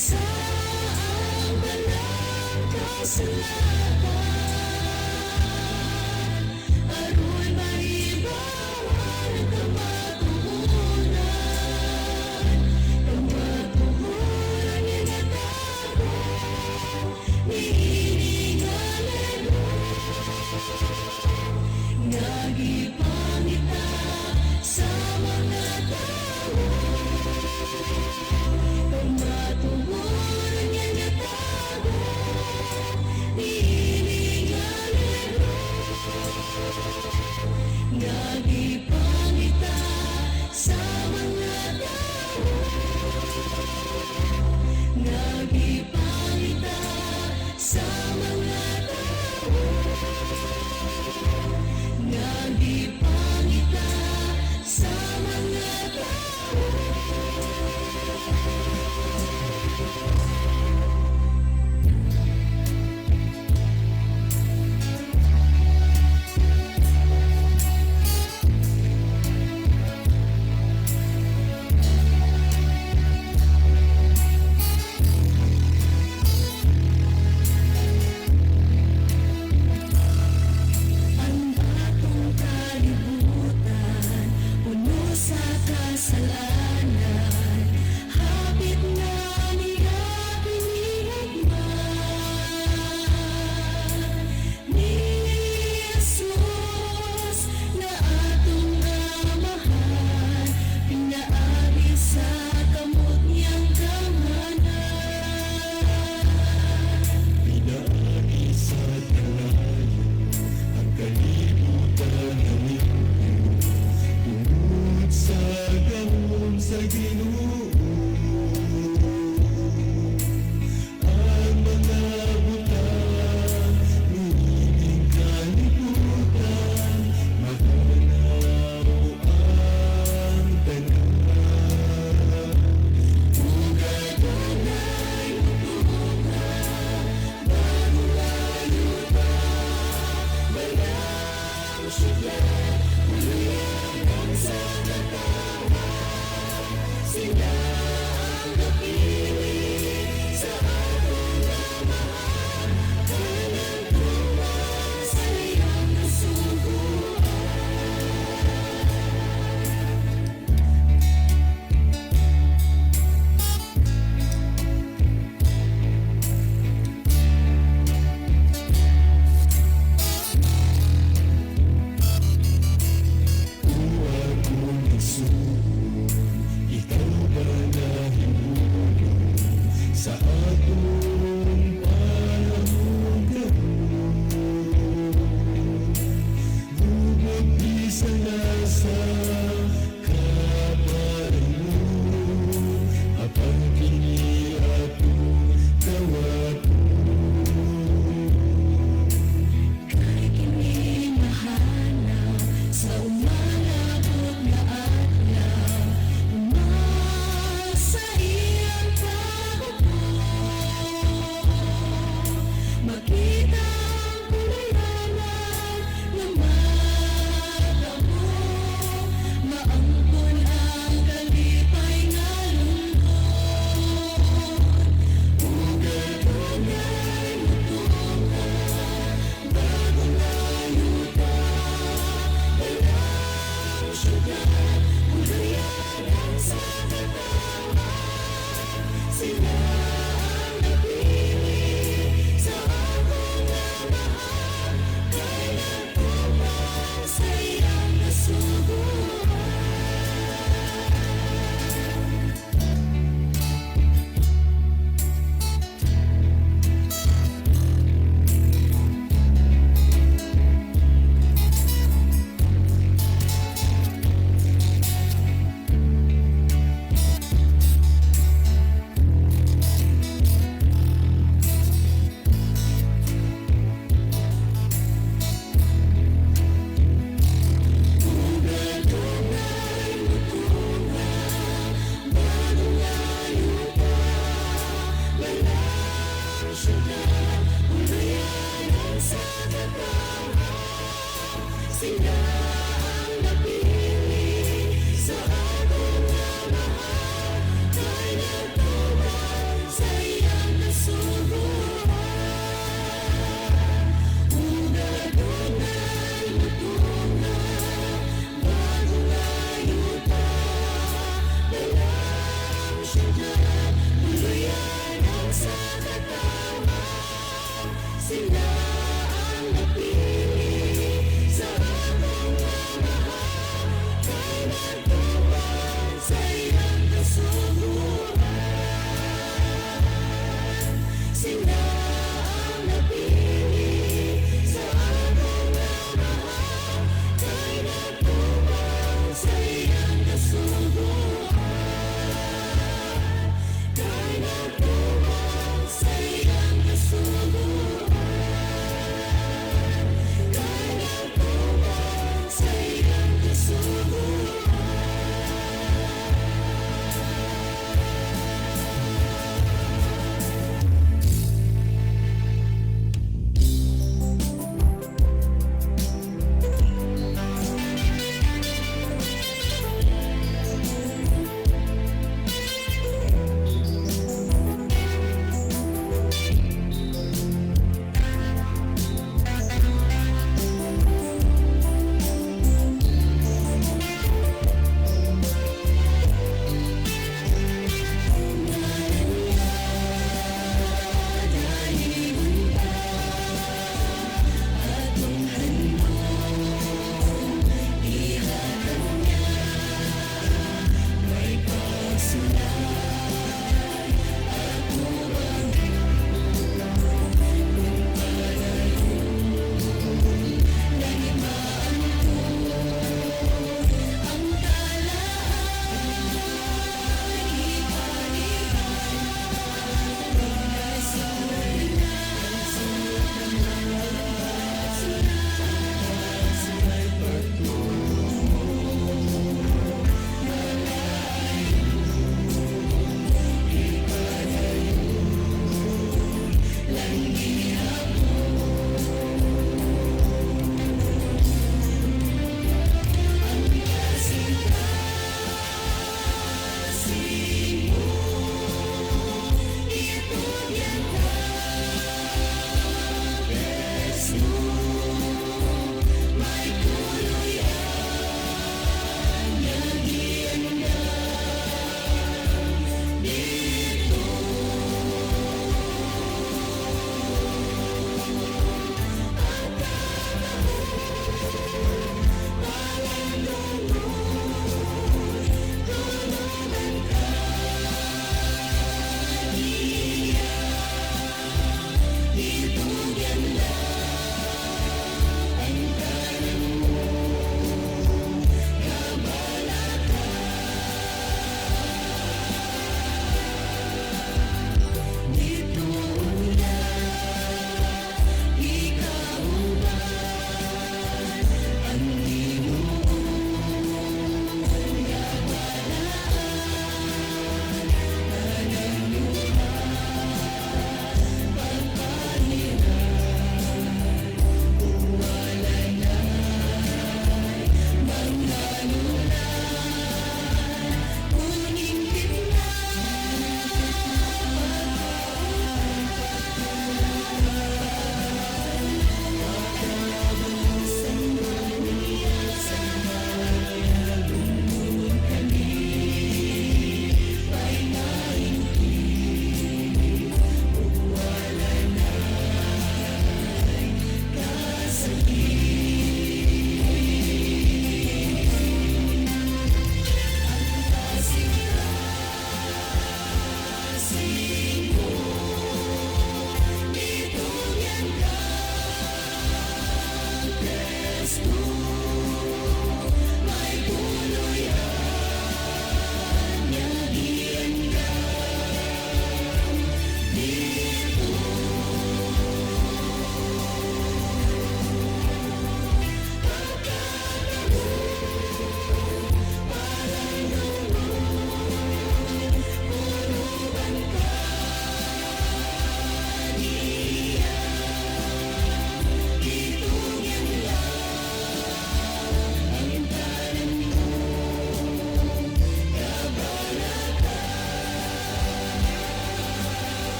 Pasaang walang kasalanan, aroy maibawan ang kamatuhunan. Kamatuhunan inatago, niiningalan mo. Nagipangita sa mga tao, kamatuhunan inatago, niiningalan mo. Nagipangita sa mga tao, nagipangita sa mga tao, nagipangita sa mga tao. Ang atong kalibutan, puno sa kasalanan, hapit na niya pinihagman. Ni Jesus na atong amahan, pinaagi sa kamot niyang kamanan. Pinaagi sa kalayo ang kalibutan ng iyong tungod sa gahom sa Ginoo. Ang mga butang niining kalibutan, mahanaw ang tanan. Tunay-tunay mutuka, bagong ayuda, walang syudad, uluyan sa katawan. Sila ang napili sa atong amahan, kanang tuwang sa iyong kasuguan. Huwag mong isuon, ikaw ba nahimulong sa atong panahon karon? Lubog isa na sa kaparan mo, apang kini atong kawaton. Kay kini mahanaw sa umalabot nga adlaw, umasa iyang paghukom. Makita ang kulayanan nga mata mo, maangkon ang kalipay nga lungkot. Ugay-ugay mutuka, bagong ayuda, walang syudad, uluyan sa katawan. Sila ang napili sa atong amahan, kay nagtuwang sa iyang kasuguan.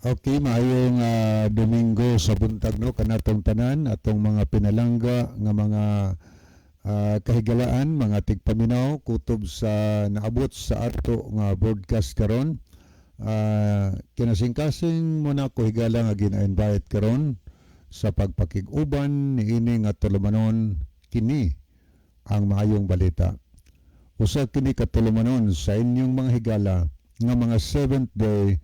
Okay, maayong Domingo sa buntag no kanatong tanan atong mga pinalangga nga mga kahigalaan, mga tigpaminaw kutob sa naabot sa ato nga broadcast karon. Kinasingkasing mo na ko higala nga gina-invite karon sa pagpakig-uban niini nga tulumanon kini ang maayong balita. Usa kini katulumanon sa inyong mga higala nga mga Seventh Day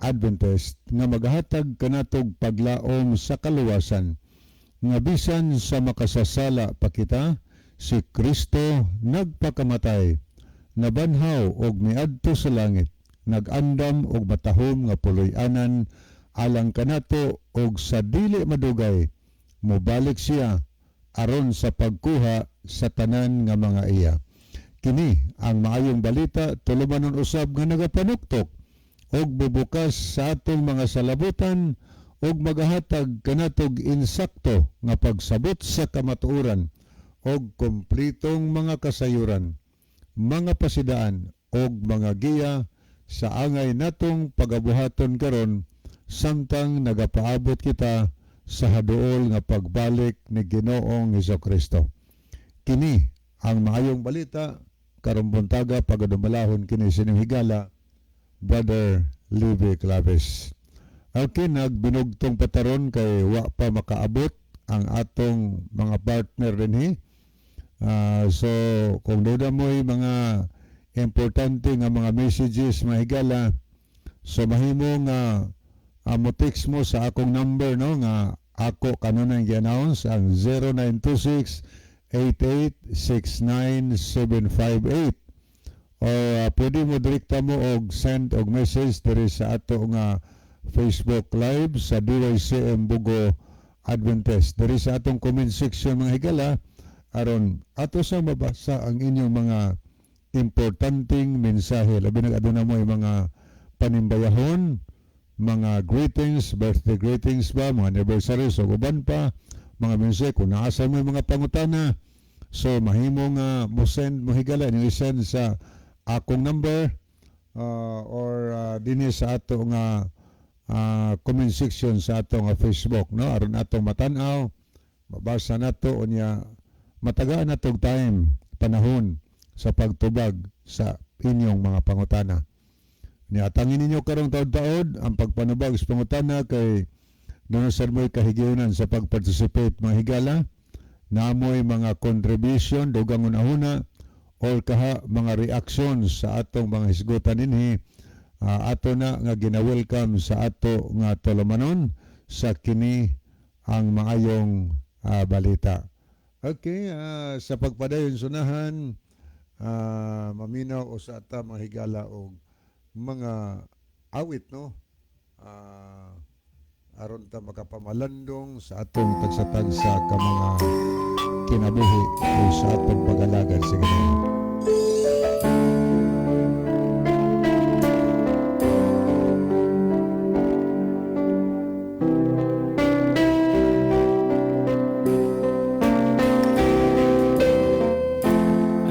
Adventist nga maghatag kanatog paglaom sa kaluwasan nga bisan sa makasasala pa kita si Kristo nagpakamatay nabanhaw og miadto sa langit nagandam og matahom nga puloy-anan alang kanato og sa dili madugay mobalik siya aron sa pagkuha sa tanan nga mga iya. Kini ang maayong balita tulumanon usab nga nagapanuktok og bubukas sa atong mga salabutan og magahatag kanatog insakto nga pagsabot sa kamatuoran og kumplitong mga kasayuran, mga pasidaan og mga giya sa angay natong pagabuhaton karon samtang nagapaabot kita sa haduol nga pagbalik ni Ginoong Hesukristo. Kini ang maayong balita karon buntaga pagadumalahon kini sining higala Brother Libby Claves. Okay, nagbinugtong pataron kay wa pa makaabot ang atong mga partner dinhi. So kung duda mo'y mga importante nga mga messages mahigala, so mahimo nga mo-text mo sa akong number no nga ako kanunay gi-announce ang 0926-8869-758. O pwede mo direkta mo og send og message diri sa ato nga Facebook Live sa DYCM Bugo Adventist. Diri sa atong comment section mga higala aron ato sa mabasa ang inyong mga importanteng mensahe. Labi na aduna mo yung mga panimbayahon, mga greetings, birthday greetings ba, mga anniversary, so uban pa, mga mensahe kung naasa mo yung mga pangutana. So mahimo nga mo send mo higala yung i-send sa akong number or dinhi sa ato nga comment section sa ato nga Facebook no aron atong matanaw mabasa nato unya matagaan natong time panahon sa pagtubag sa inyong mga pangutana. Nya tangin ninyo karong taud-taud ang pagpanubag sa pangutana kay doon sa mo'y kahigayunan sa pag-participate mga higala namoy mga contribution dugang una-una or kaha mga reaction sa atong mga hisgutan dinhi ato na nga gina-welcome sa ato nga tulumanon sa kini ang maayong balita. Okay, sa pagpadayon sunahan maminaw o sa ata mga higala og mga awit no aron ta makapamalandong sa atong tagsa-tagsa ka mga kinabuhi o sa atong pag-alagad sa Ginoo.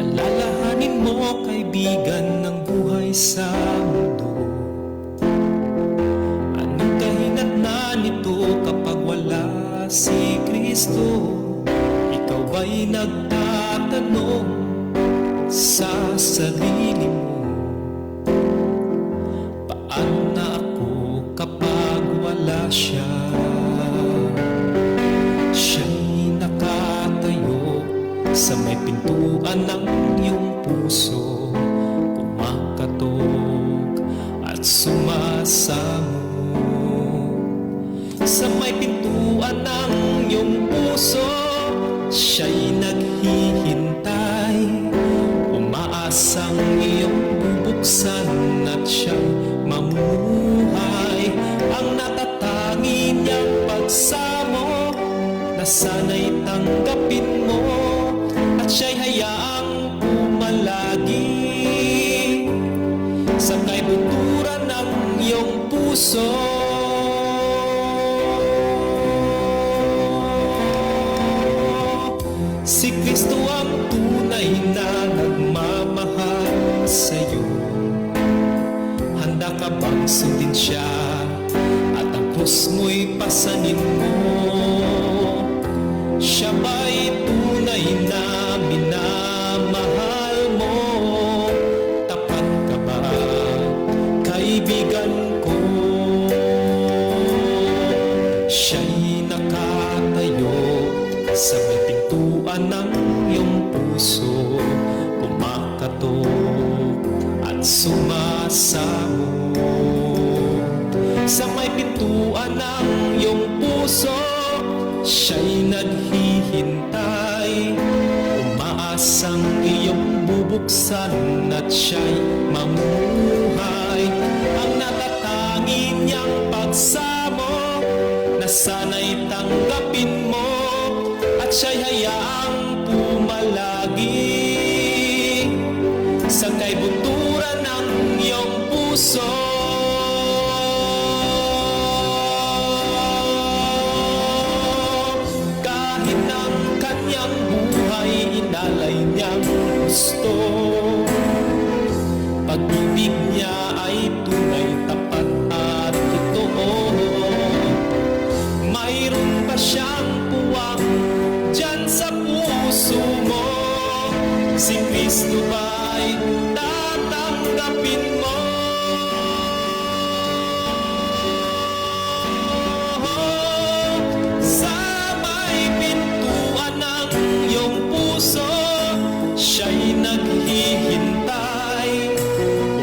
Alalahanin mo kaibigan ng buhay sa mundo. Anong kahinatnan nito kapag wala si Kristo? Ikaw ba'y nagtatanong sa sarili mo, paano na ako kapag wala siya? Siya'y nakatayo sa may pintuan ng iyong puso, kumakatok at sumasamo. Sa may pintuan ng iyong puso, siya'y naghihintay, umaasang iyong bubuksan at siyang mamuhay. Ang natatangi niyang pagsamo na sana'y tanggapin mo, at siya'y hayaang pumalagi sa kaibuturan ng iyong puso. Si Kristo ang tunay na nagmamahal sa'yo. Handa ka bang sundin siya lubos mo'y pasanin mo. Siya ba'y tunay na minamahal mo? Tapat ka ba, kaibigan ko? Siya'y nakatayo sa may pintuan ng iyong puso, kumakatok at sumasamo. Sa may pintuan ng iyong puso, siya'y naghihintay, umaasang iyong bubuksan at siya'y mamuhay. Ang natatangi niyang pagsamo na sana'y tanggapin mo, at siya'y hayaang pumalagi sa kaibuturan ng iyong puso. Kahit ang kanyang buhay inalay niyang gusto, pag-ibig niya ay tunay, tapat at totoo. Mayroon pa siyang puwang dyan sa puso mo. Si Kristo ba'y tatanggapin mo? Sa may pintuan ng iyong puso, siya'y naghihintay,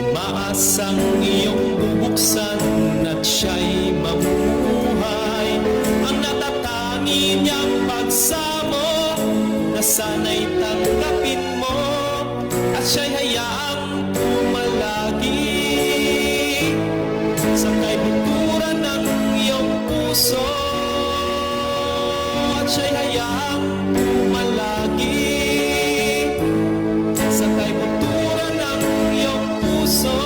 umaasang iyong bubuksan at siya'y mamuhay. Ang natatangi niyang pagsamo na sana'y tanggapin mo, at siya'y hayaang pumalagi sa kaibuturan ng iyong puso, at siya'y hayaang pumalagi sa kaibuturan ng iyong puso.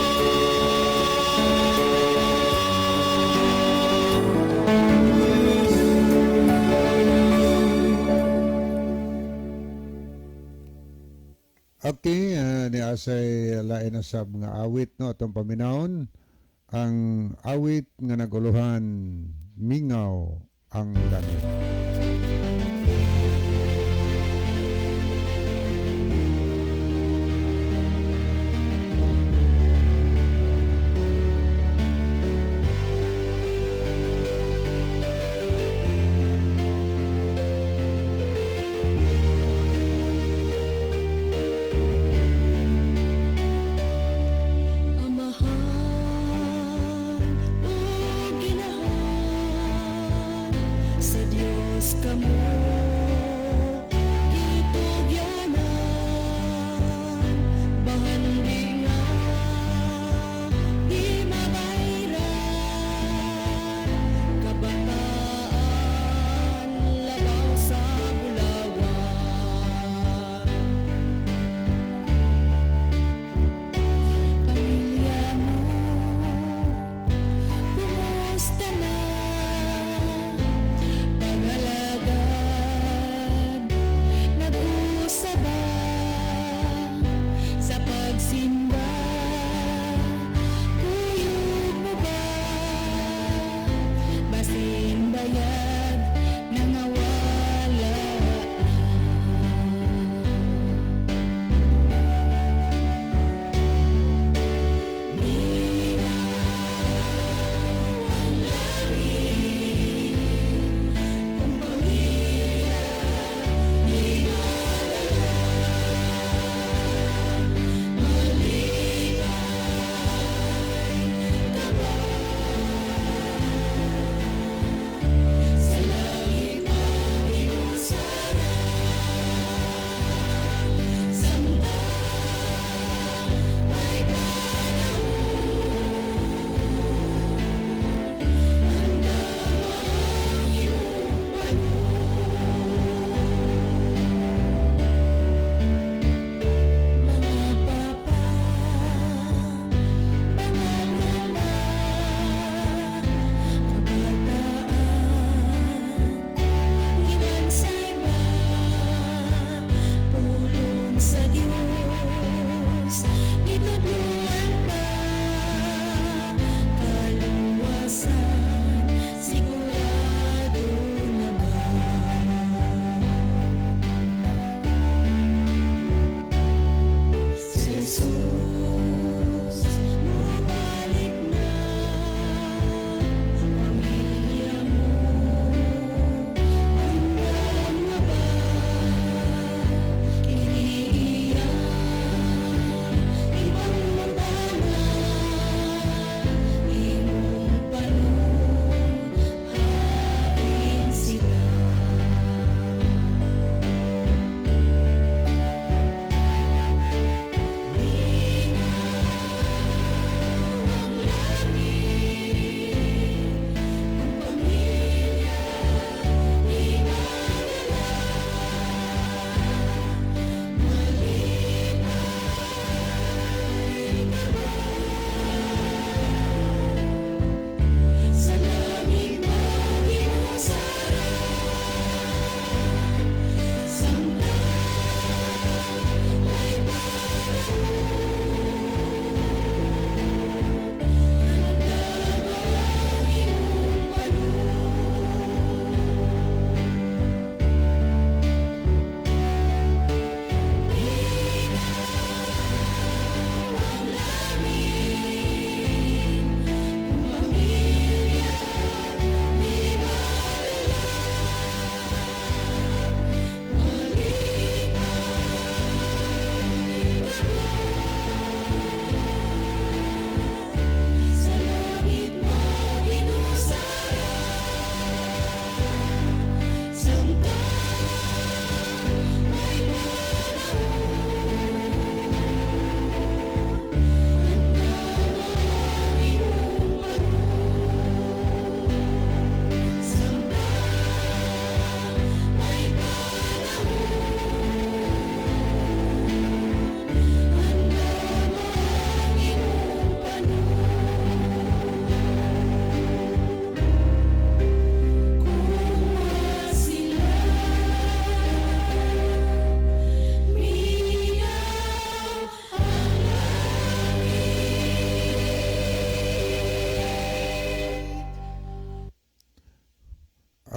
Okay, ni asay lain na sab nga awit no atong paminawon ang awit nga naguluhan mingaw ang langit. Amahan o ginahan sa Diyos kamo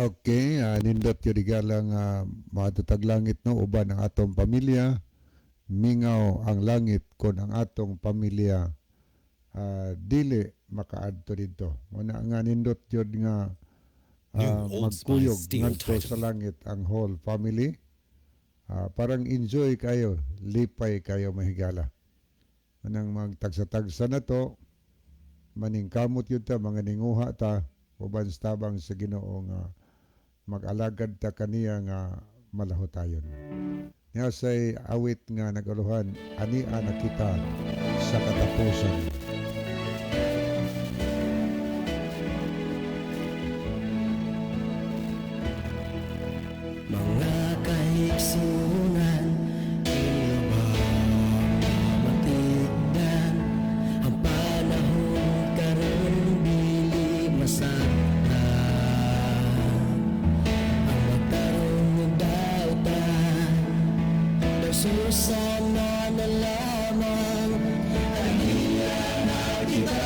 Okay, nindot yun igalang matutag langit no, uban ang atong pamilya, mingaw ang langit kon ang atong pamilya dili makaadto dito. Muna nga nindot yun nga New Old magkuyog Spice Steel ngadto sa Titan. langit ang whole family. Parang enjoy kayo, lipay kayo mahigala. Manang magtagsa-tagsa na to, maningkamot yun ta, mga ninguha ta, uban sa tabang sa Ginoo nga mag-alagad ta kaniya nga malahotayon. Niya say awit nga nagaluhan, ania na kita sa katapusan. Mga kaigsunan, inyo ba matigdan? Ang panahon karon dili masaktan. Ang magkaroon ng dautan, nagsusama na lamang. Aniya na kita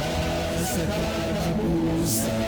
sa katapusan.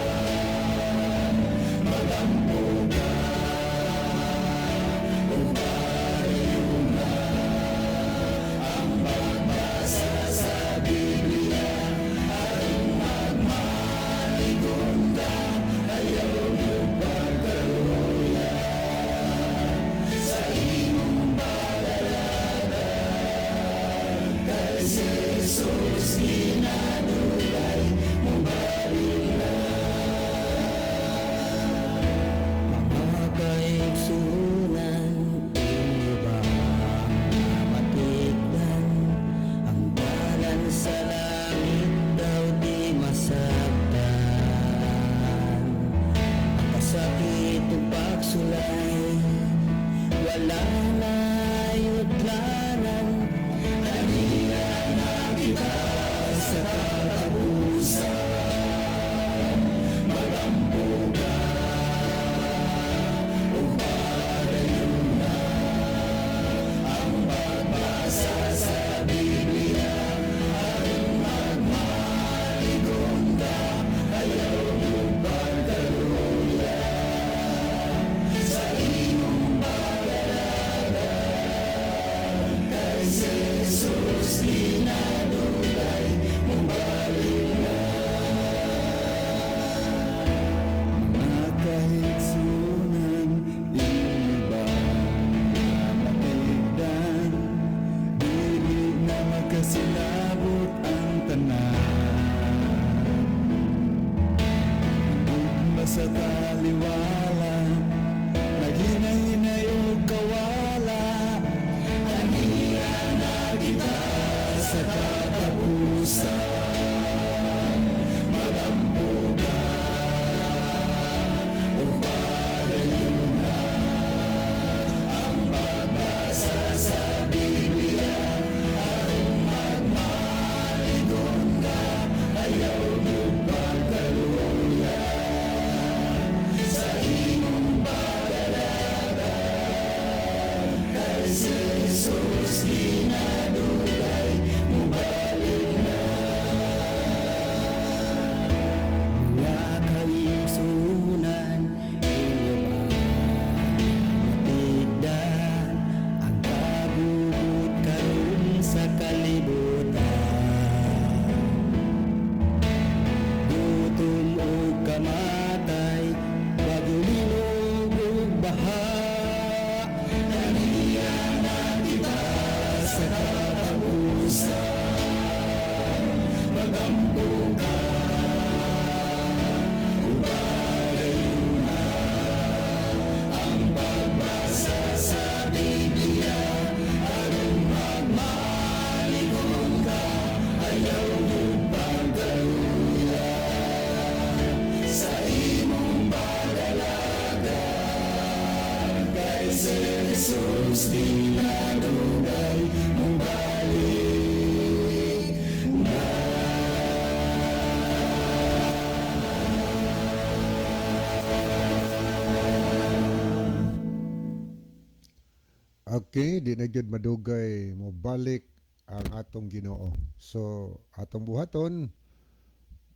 Mga kaigsunan, inyo ba matigdan? Ang dalan sa langit daw di masaktan. Ang kasakit ng pagsulay, wala na yutlanan. Aniya na kita sa katapusan. Mga kahigsunan, inyo ba matigdan? Dili na makasilabot ang tanan. Ugma sa taliwala, naghinay-hinay o kawala. Aniya na kita sa katapusan. Mga kaigsunan, inyo ba matigdan? Ang kagugot karon sa kalibutan. Gutom o kamatay, pagulilog o baha. Aniya na kita sa katapusan. Jesus di nadugay mong balik na. Okay, di na gyud madugay mo balik ang atong Ginoo. So, atong buhaton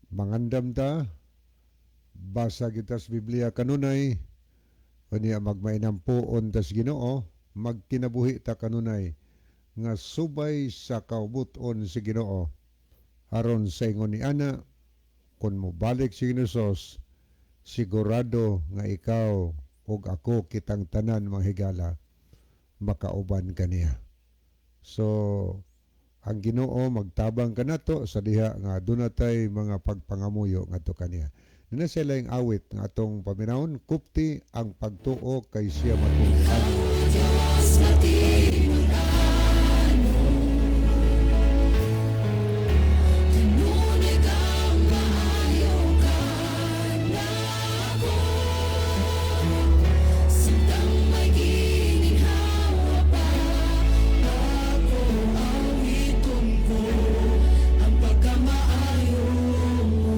mangandam ta basa kita sa Biblia kanunay Unya magmainam puon tas Ginoo, magkinabuhi ta kanunay nga subay sa kaubuton si Ginoo aron sa ingon ni ana kun mobalik si Hesus sigurado nga ikaw ug ako kitang tanan mga higala makauban kaniya. So ang Ginoo magtabang kanato sa diha nga dunatay mga pagpangamuyo ngadto kaniya. Nina sa laing awit nga atong paminawon, kupti ang pagtuo kay siya matulian. Diyos na tinunano, tinunig ang maayo ka na ako. Sintang may gininhawa pa, ako awiton ko ang pagkamaayo mo.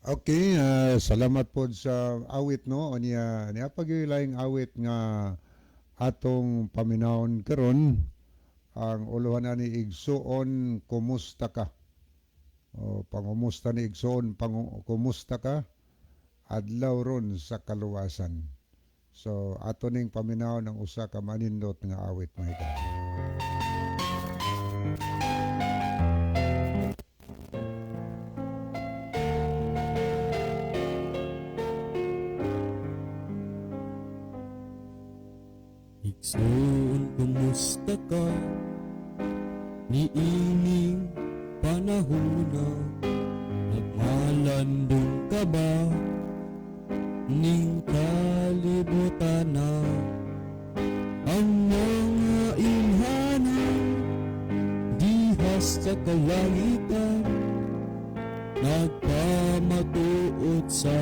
Okay, salamat po sa awit no. O niya pagilaing awit nga atong paminawon karon ang uluhan ni igsuon kumusta ka. O pangumusta ni igsuon kumusta ka adlaw ron sa kaluwasan. So ato ning paminawon ang usa ka manindot nga awit mahita. Igsoon, kumusta ka? Niining panahuna, nagmalandong ka ba? Ning kalibutan na ang mga imhana, dihas sa kalangitan, nagpamatuot sa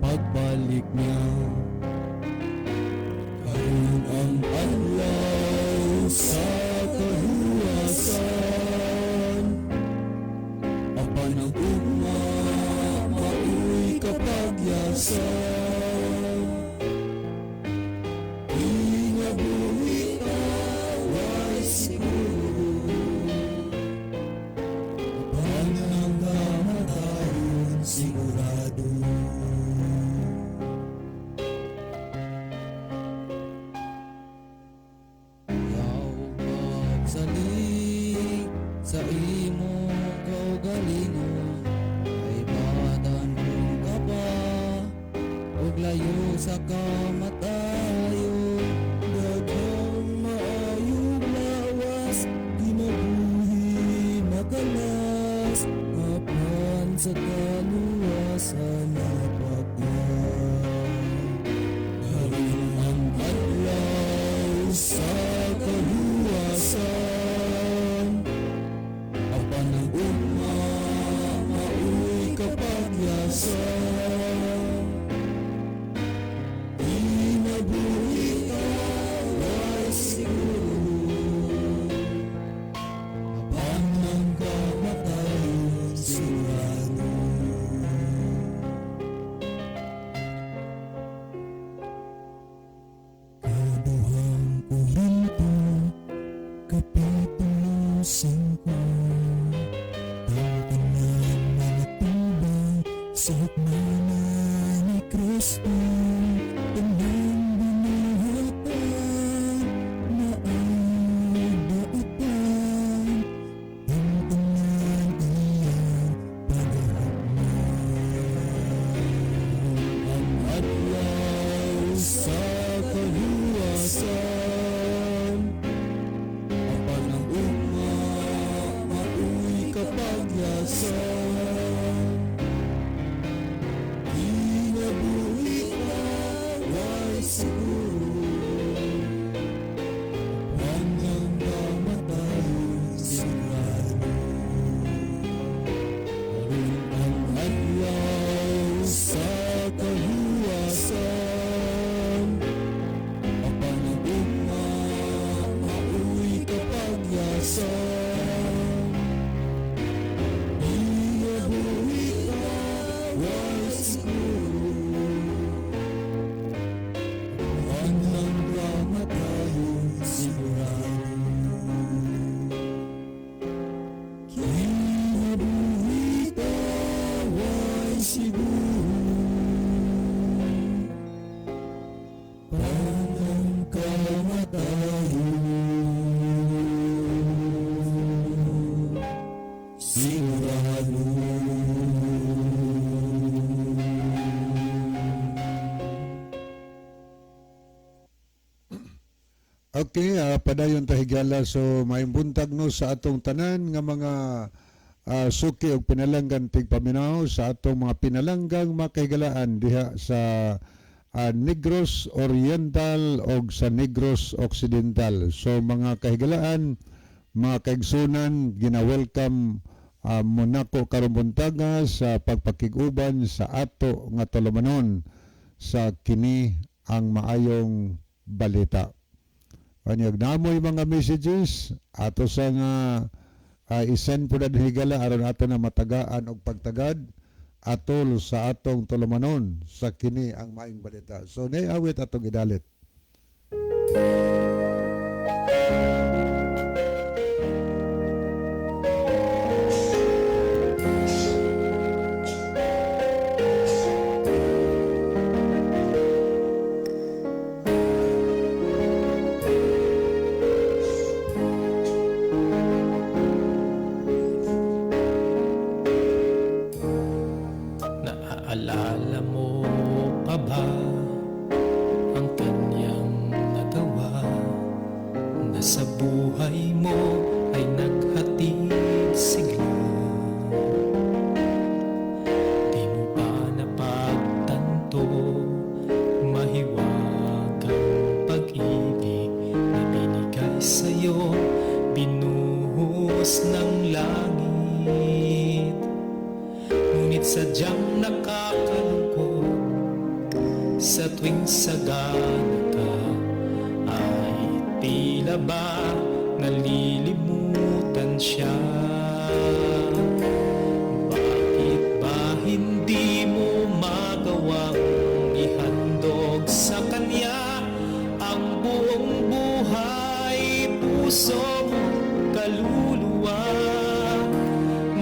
pagbalik niya. Karon ang adlaw sa kaluwasan, apan ang ugma maoy kapagyasan. Ingabuhi ka, way siguro, apan ang kamatayon sigurado. Salig sa imo kaugalingon, ay batan kung ka pa, og layo sa kamatayon. Daghang maayong lawas, ginabuhi makalas, apan sa kaluwasan napagyan. Karon ang adlaw sa kaluwasan, apan ang ugma maoy kapagyasan. Inabuhi ka, way siguro, apan ang kamatayon sigurado. Kaduhang Korinto, Kapitulo 5. Ang tanan mga tubang sa hukmana ni Kristo, tanang binuhatan na ang daitan, ang tanan iyang paghahakman. Ang adlaw sa kaluwasan, apan ang ugma maoy kapagyasan. Inabuhi ka, way siguro, hanggang kamatayon sigurado. Karon ang adlaw sa kaluwasan, apan ang ugma maoy kapagyasan. Inabuhi ka, way siguro, hanggang kamatayon sigurado. Inabuhi ka, way siguro, hanggang kamatayon sigurado. Okay, padayon ta higala so maayong buntag no sa atong tanan nga mga suki og pinalanggan tigpaminaw sa atong mga pinalanggang makahigalaan diha sa Negros Oriental o sa Negros Occidental. So mga kahigalaan, mga kaigsunan, gina-welcome monako karong buntaga sa pagpakiguban sa ato nga tulumanon sa kini ang maayong balita. Kanyag namoy mga messages ato sa nga isend po na higala aron ato na matagaan og pagtagad atol sa atong tulumanon sa kini ang maayong balita. So nay awit atong idalit. Naaalala mo pa ba ang kanyang nagawa na sa buhay mo ay naghatid sigla? Di mo ba napagtanto mahiwagang pag-ibig na binigay sa'yo, binuhos ng langit? Ngunit sadyang nakakalungkot sa tuwing sagana ka, ay tila ba nalilimutan siya? Bakit ba hindi mo magawang ihandog sa kanya ang buong buhay, puso mo, kaluluwa?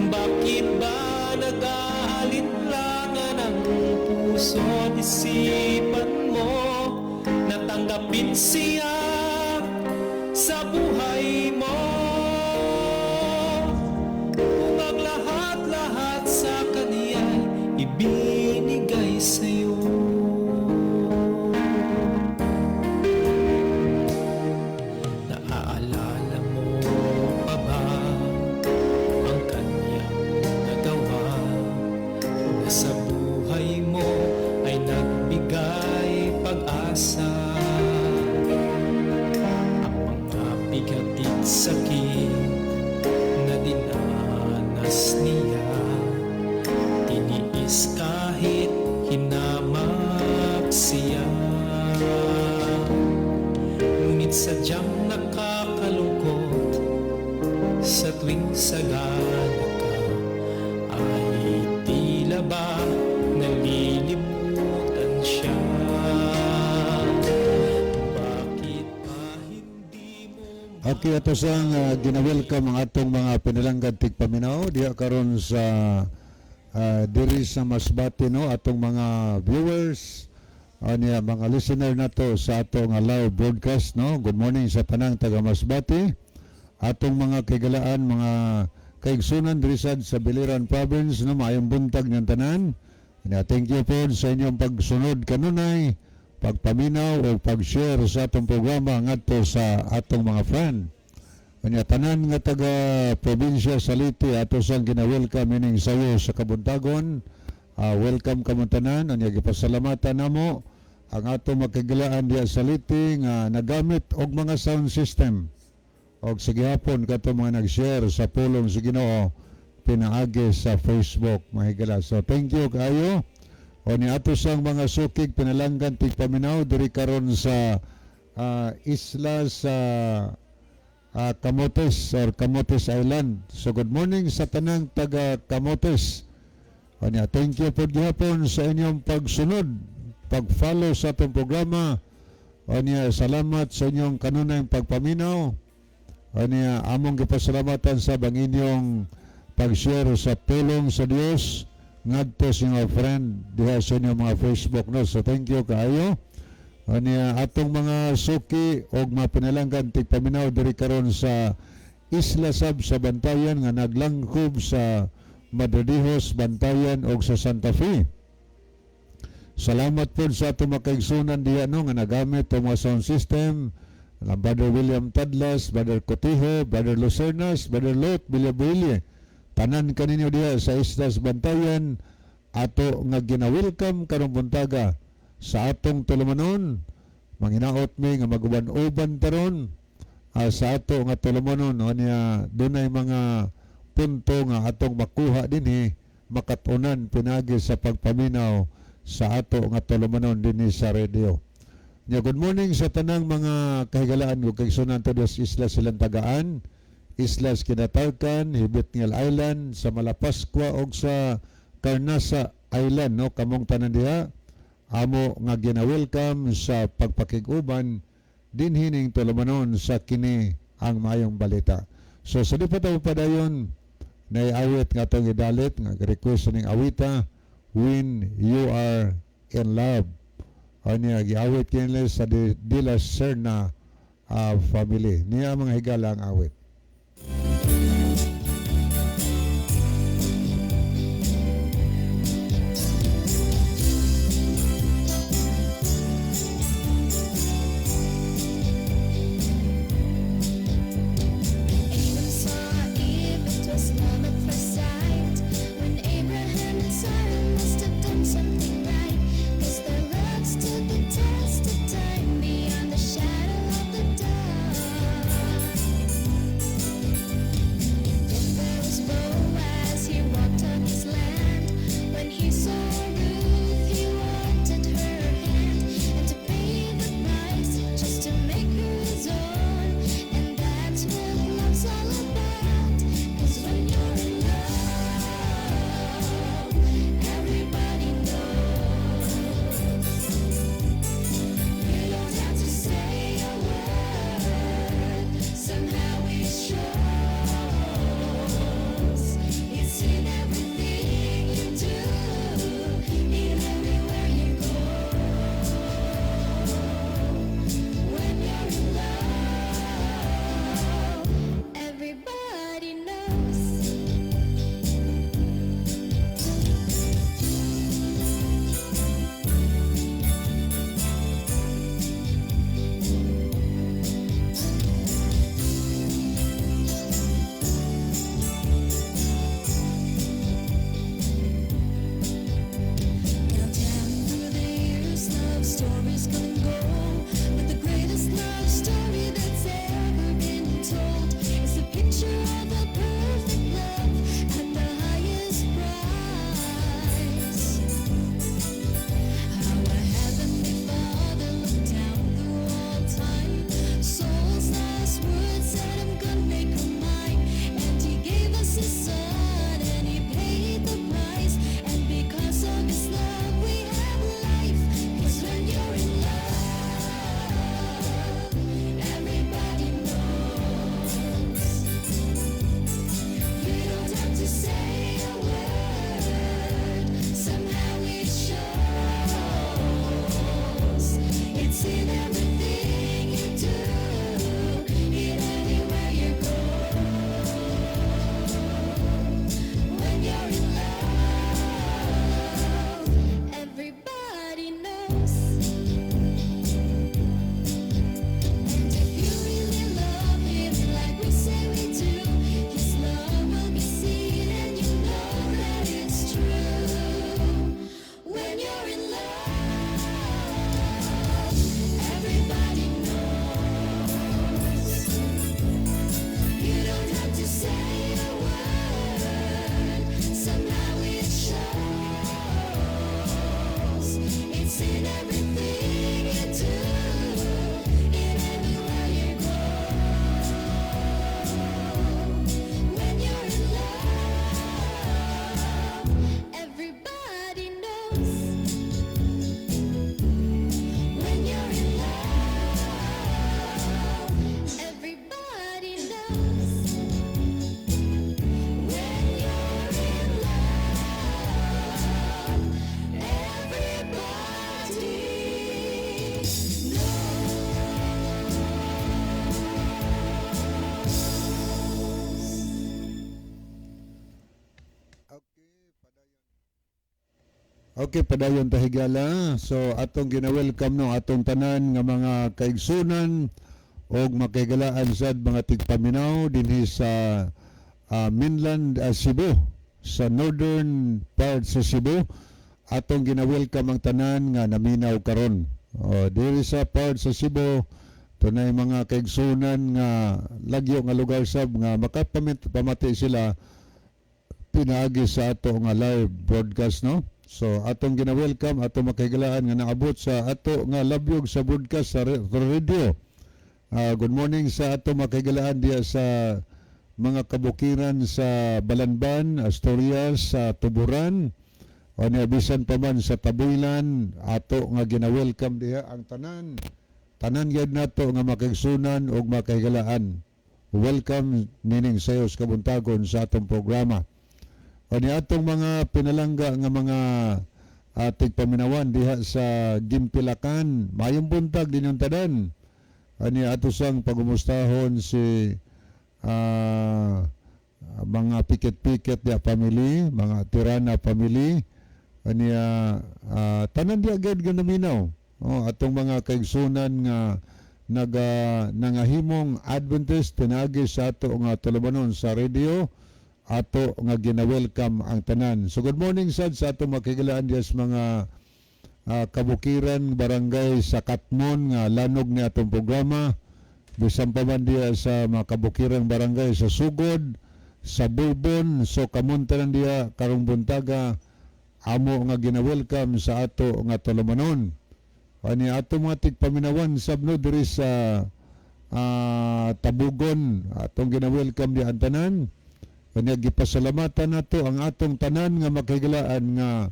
Bakit ba nag-aalinlangan ang puso at isipan mo na tanggapin siya sa buhay mo? Kung ang lahat-lahat sa kaniya'y ibinigay sa'yo. Naaalala mo pa ba ang kanyang nagawa na sa buhay mo ay nagbigay pag-asa? Ang mga bigat at sakit na dinanas niya, tiniis kahit hinamak siya. Ngunit sadyang nakakalungkot sa tuwing sagana ka, ay tila ba nalilimutan siya? Bakit ba hindi mo Okay, ato sang ginawelcome ang atong mga pinalanggad tigpaminaw diha karon sa diri sa Masbate, no, atong mga viewers niya mga listener nato sa atong live broadcast, no. Good morning sa tanang taga Masbate, atong mga kagalaan, mga kaigsunan diri sad sa Biliran Province, no. Maayong buntag ng tanan. Thank you po sa inyong pagsunod kanunay, pagpaminaw o pag-share sa atong programa ngadto sa atong mga friend. Kanya tanan nga taga probinsya sa Liti ato sang gina-welcome ining sayo sa kabuntagon. Welcome kamo tanan. Anya gipasalamatan namo ang atong makigilaan diya sa Liti nga nagamit og mga sound system. Og sige hapon kato mga nag-share sa pulong sa Ginoo pinaagi sa Facebook, mahigala. So thank you kayo. O ni ato sang mga sukig pinalanggan tigpaminaw diri karon sa isla sa Camotes or Camotes Island. So good morning sa tanang taga Camotes. O niya, thank you po gihapon sa inyong pagsunod, pag-follow sa atong programa. O niya, salamat sa inyong kanunayng pagpaminaw. O niya, among gipasalamatan sa bang inyong pag-share sa tulong sa Dios ngadto sa inyong friend diha sa inyong mga Facebook, no. So thank you kaayo. Niya atong mga suki og mga pinalanggan tigpaminaw diri karon sa Isla Sab sa Bantayan nga naglangkob sa Madridihos, Bantayan og sa Santa Fe. Salamat po sa atong mga kaigsunan diha, no, nga nagamit ang mga sound system. Brother William Tadlas, Brother Cotijo, Brother Lucernas, Brother Lot Villabuille. Tanan kaninyo diha sa Islas Bantayan ato nga gina-welcome karong buntaga sa atong tulumanon. Manginaot mi nga maguban-uban taron sa ato nga tulumanon. O niya dunay mga punto nga atong makuha dinhi makatunan pinagi sa pagpaminaw sa ato nga tulumanon dinhi sa radio. Nya good morning sa tanang mga kahigalaan ug kaigsunan to sa Isla Silantagaan, Islas Kinatarkan, Hibitngel Island, sa Malapaskwa og sa Carnasa Island, no, kamong tanan diha amo nga gina-welcome sa pagpakiguban din hining tulumanon sa kini ang mayong balita. So sa di pa tayo padayon naiawit nga itong idalit nga request ning awita When You Are in Love. O niya giawit kinila sa De La Serna family. Niya mga higala ang awit. Abram saw Eve, it was love at first sight. When Abraham and Sarah must have done something right, 'cause their love stood the test of time beyond the shadow of the dark. Then there was Boaz, he walked on his land. When he saw Ruth, he wanted her hand, and to pay the price just to make her his own. And that's what love's all about. 'Cause when you're in love, everybody knows. You don't have to say a word, somehow it shows. It's in everything you do, in everywhere you go. When you're in love, everybody knows. Now down through the years, love stories come and go, but the greatest love story that's ever been told is the picture of a perfect love at the highest price. How a heavenly Father looked down through all time, soul's last words said, "I'm gonna make her mine," and He gave us His Son, and He paid the price, and because of His love we have life. 'Cause when you're in love, everybody knows. You don't have to say a word, somehow it shows. It's in everything you do, in anywhere you go. When you're in love, everybody knows. And if you really love Him like we say we do, His love will be seen, and you know that it's true. When you're in love, everybody knows. You don't have to say a word, somehow it shows. It's in everything you do, in everywhere you go. When you're in love, everybody knows. When you're in love, everybody knows. When you're in love, everybody Okay, padayon tahigala. So atong gina-welcome no atong tanan nga mga kaigsunan og makahigalaan sad mga tigpaminaw dinhi sa mainland Cebu, sa northern part sa Cebu. Atong gina-welcome ang tanan nga naminaw karon. Diri sa part sa Cebu tunay mga kaigsunan nga lagyo nga lugar sab nga makapamati sila pinaagi sa ato nga live broadcast, no? So atong gina-welcome, atong makahigalaan nga naabot sa ato nga labyog sa broadcast sa radio. Good morning sa ato makahigalaan diya sa mga kabukiran sa Balanban, Asturias, sa Tuburan, O niya bisan pa man sa tabuilan ato nga gina-welcome diha ang tanan. Tanan gyud nato nga makigsunan ug makahigalaan. Welcome nining sayos kabuntagon sa atong programa. O niya atong mga pinalangga nga mga tigpaminawan diha sa Gimpilakan. Mayong buntag din yung tanan. O niya ato sang pagumustahon si mga piket-piket dia family, mga Tirana family. Aniya tanan di agad nga naminaw. Atong mga kaigsunan nga nangahimong Adventist pinagi sa ato nga tulumanon sa radio, ato nga gina-welcome ang tanan. So good morning sad sa ato makikilaan diya sa mga kabukiran barangay sa Katmon nga lanog ni atong programa. Bisan pa man diya sa mga kabukiran barangay sa Sugod, sa Bourbon, so kamuntanan diya karong buntaga amo nga gina-welcome sa ato nga tulumanon. Ani ato mga tigpaminawan sabno diri sa Tabugon atong gina-welcome di ang tanan. Ani gipasalamatan nato ang atong tanan nga makigilaan nga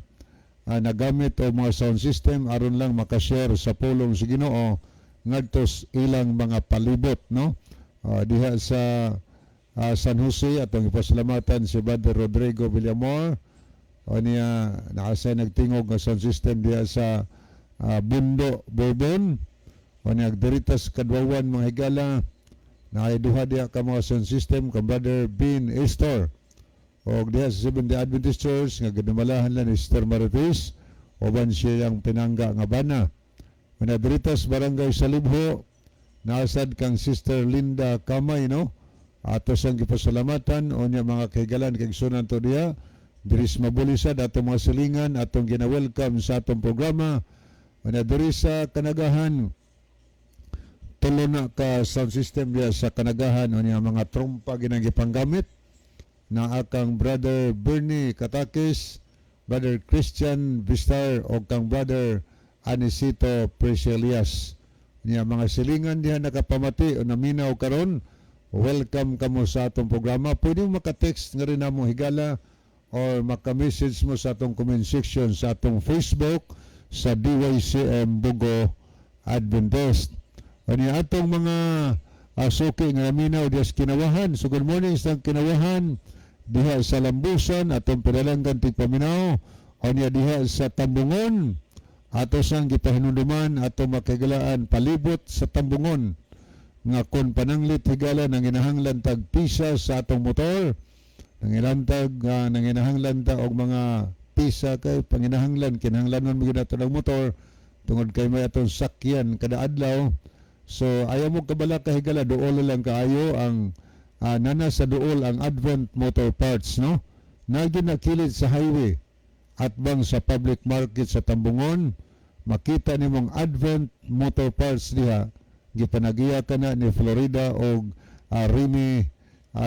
nagamit o mga sound system aron lang makashare sa pulong sa Ginoo ngadto ilang mga palibot, no? Diha sa San Jose atong ipasalamatan si Brother Rodrigo Villamor. O niya naasay nagtingog nga sound system diya sa Bundo, Bourbon. O niya agdiritas kadwawan mga higala na duha diya ka mga sound system ka Brother Bean Estor. O diya sa Seventh-day Adventist Church nga ginamalahan lang ni Sister Marites o ban siyang pinangga nga bana. O niya diritas barangay Salibho naasad kang Sister Linda Kamay, no? Ato sang gipasalamatan o niya mga kahigalan kaigsunan to diya. Diris mabulisad atong mga silingan atong gina-welcome sa atong programa. Ana diri sa Kanagahan tulo na ka sound system diya sa Kanagahan o niya mga trompa ginang gipanggamit na akang Brother Bernie Katakis, Brother Christian Vistar o kang Brother Anisito Preselias. Niya mga silingan diha nakapamati o naminaw karon. Welcome kamo sa atong programa. Pwede mo maka-text nga rin namo higala or maka-message mo sa atong comment section sa atong Facebook sa DYCM Bugo Adventist. Ani atong mga suki nga naminaw diya sa Kinawahan. So good morning sa Kinawahan diha sa Lambusan atong pinalanggan tigpaminaw. Ani diha sa Tambungon ato sang gipahinumduman atong makigalaan palibot sa Tambungon nga kon pananglit higala nang inahanglan tag pisa sa atong motor. Nanginahanglan ta og mga pisa kay panginahanglan kinahanglanon mo ginato ng motor tungod kay may atong sakyan kada adlaw. So ayaw mo kabala kahigala duol lang kaayo ang nana sa duol ang Advent Motor Parts, no? Naginakilid sa highway at bang sa public market sa Tambungon makita nimong Advent Motor Parts diha gipanagiya ka na ni Florida o Remy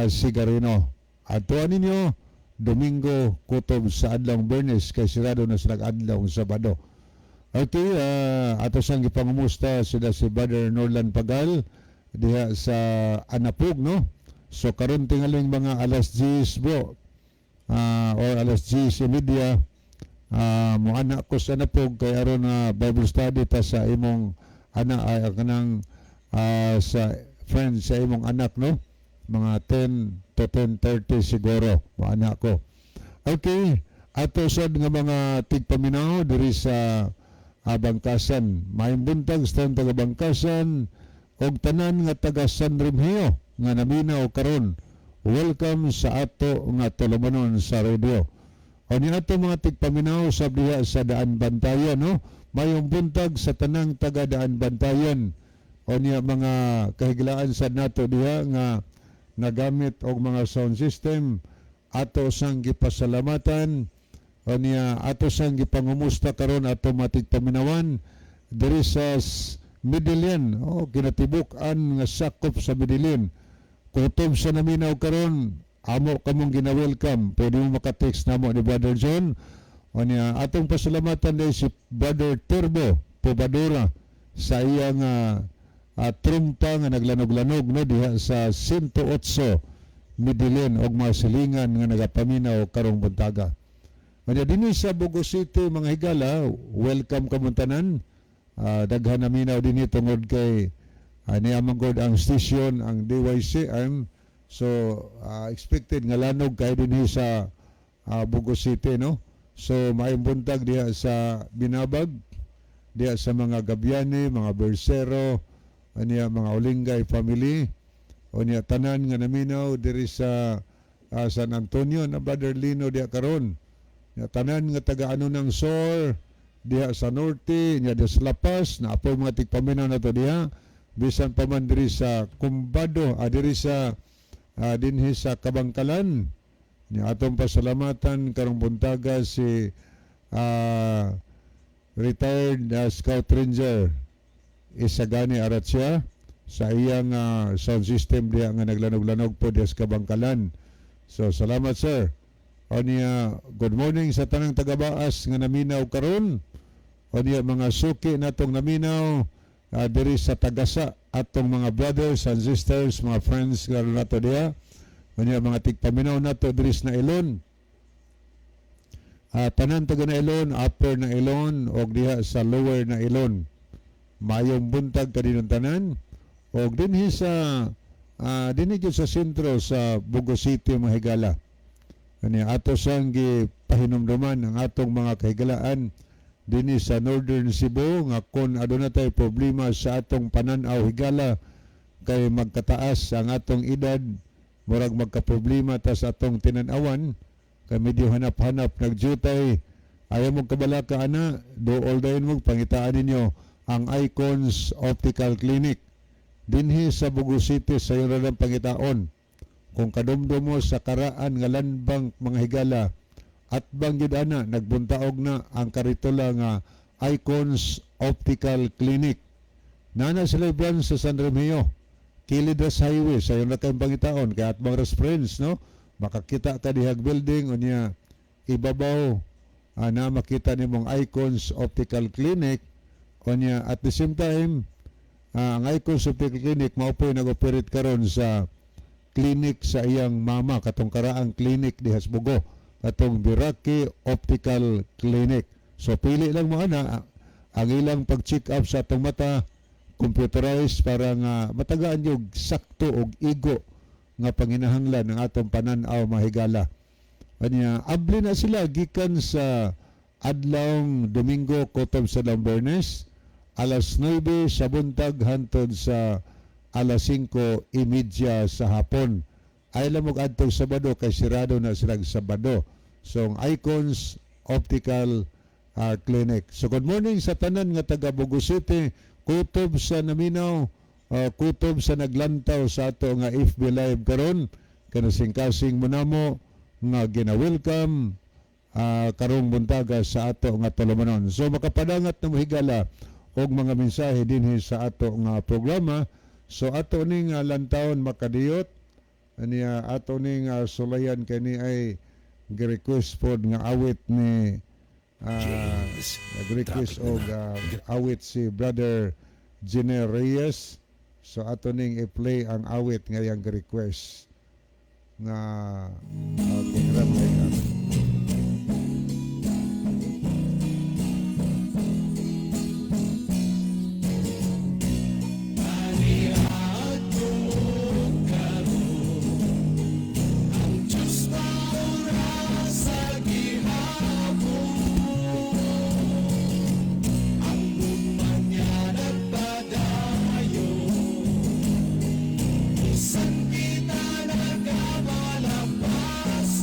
Sigarino. Atuan ninyo, Domingo kutob sa adlang Bernes kay sirado na sa nag-adlaw Sabado. Okay, ato sang gipangumusta sila si Brother Norland Pagal diha sa Anapug, no? So karon tingaling mga alas 10 bro or alas 10:30 mo anak ko sa Anapug kay aron na Bible study ta sa imong anak ay kanang sa friends sa imong anak, no? Mga 10 to 10:30 siguro mo anak ko. Okay, ato sad nga mga tigpaminaw diri sa Bangkasan. Maayong buntag sa taga Bangkasan og tanan nga taga San Remigio nga naminaw karon. Welcome sa ato nga tulumanon sa radio. O ni ato mga tigpaminaw sa diha sa Daan Bantayan, no? Mayong buntag sa tanang taga Daan Bantayan. O niya mga kahiglaan sa nato diha nga nagamit og mga sound system ato sang gipasalamatan. O niya ato sang gipangumusta karon ato matig paminawan diri sa Midilin. Kinatibuk-an nga sakop sa Midilin. Kutob sa naminaw karon amo kamong gina-welcome. Pwede mo maka-text namo ni Brother John. O niya atong pasalamatan dahil si Brother Turbo Pobadora sa iyang trumpa nga naglanog-lanog, no, diha sa 108 Midilin og mga silingan nga nagapaminaw karong buntaga. Kanya dinhi sa Bogo City mga higala, welcome kamuntanan. Daghan na minaw dinhi tungod kay niya manggod ang station ang DYCM. So expected nga lanog kay dinhi sa Bogo City, no. So maayong buntag diha sa Binabag, diha sa mga Gabyane, mga Bersero, niya mga Olingay family, o niya tanan nga naminaw diri sa San Antonio na Brother Lino diha karon. Niya tanan nga taga-ano ng SOR diha sa norte, niya diha sa Lapas, na apoy mga tigpaminaw na to diha, bisan pa man diri sa Kumbado, diri sa dinhi sa Kabangkalan. Niya atong pasalamatan karong buntaga si retired Scout Ranger Isagani Aratsya sa iyang sound system diha nga naglanog-lanog po diha sa Kabangkalan. So salamat sir. O niya, good morning sa tanang tagabaas nga naminaw karon. O niya mga suki natong naminaw diri sa Tagasa, atong mga brothers and sisters, mga friends karon nato diha. O niya mga tigpaminaw nato diri sa Nailon. Tanan taga Nailon, upper Nailon o diha sa lower Nailon. Mayong buntag kadinon tanan. O dinhi sa dinhi sa sentro sa Bogo City mga higala. Ani ato sang gipahinumduman ang atong mga kahigalaan dinhi sa Northern Cebu nga kun aduna tay problema sa atong pananaw higala kay magkataas ang atong edad, murag magka-problema ta sa atong tinan-awan kay medyo hanap-hanap nagjutay. Ayaw mo kabalaka ana, do all day mo pangitaan ninyo ang Icons Optical Clinic dinhi sa Bogo City sa Yoradang Pangitaon. Kung kadumdum mo sa karaan nga landbank mga higala at banggid ana nagbuntaog na ang karitula nga Icons Optical Clinic. Nana sila branch sa San Remigio, Kilidas Highway sa yung nakayong Pangitaon kaya at mga friends, no, makakita ka dihag building o niya ibabaw na makita nimong Icons Optical Clinic o niya at the same time ang Icons Optical Clinic maupoy nag-operate karon sa clinic sa iyang mama katong karaang clinic di Hasbugo, katong Biraki Optical Clinic. So pili lang mo ana ang ilang pag-check up sa atong mata computerized para nga matagaan yung sakto og igo nga panginahanglan ng atong pananaw mahigala. Anya abli na sila gikan sa adlawng Domingo kutob sa Lambernes alas 9 sa buntag hantod sa alas 5:30 sa hapon. Ay lamog adtong Sabado kay sirado na silang Sabado. So Icons Optical Clinic. So good morning sa tanan nga taga Bogo City, kutob sa naminaw, kutob sa naglantaw sa ato nga FB Live karon. Kanasing-kasing mo namo nga gina-welcome karong buntaga sa ato nga tulumanon. So makapadangat na mohigala og mga mensahe dinhi sa ato nga programa. So ato ning lantawon makadiyot niya ato ning sulayan kani ay gi-request pod nga awit ni nag-request og awit si Brother Jenner Reyes. So ato ning i-play ang awit nga yang gi-request nga program kay San kita nagkamalabas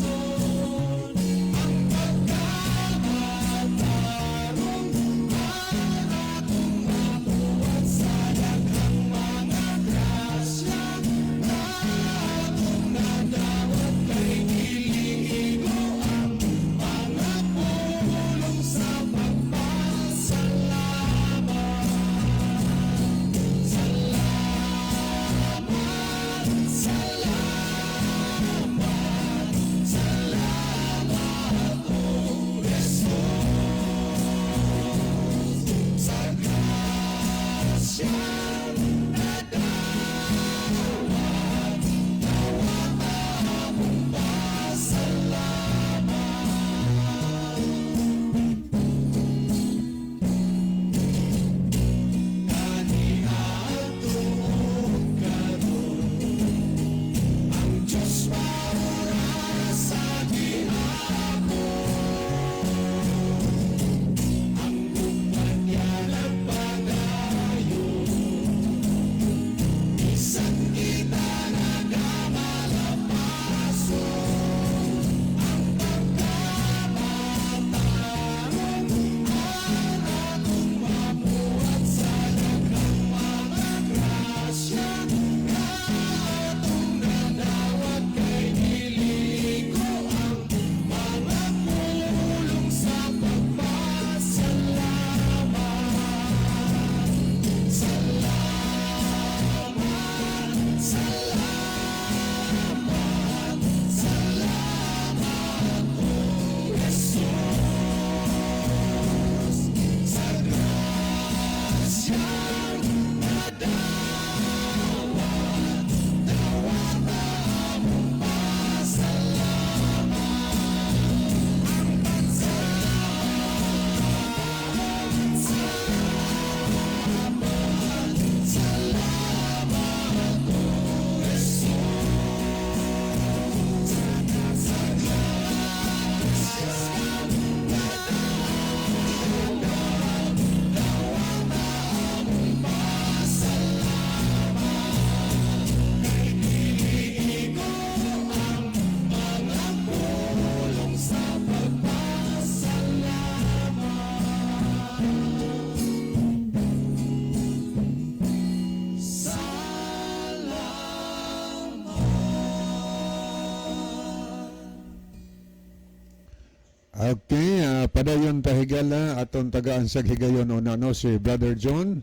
Okay, padayon tahigala aton tagaan sa higayon una no si Brother John.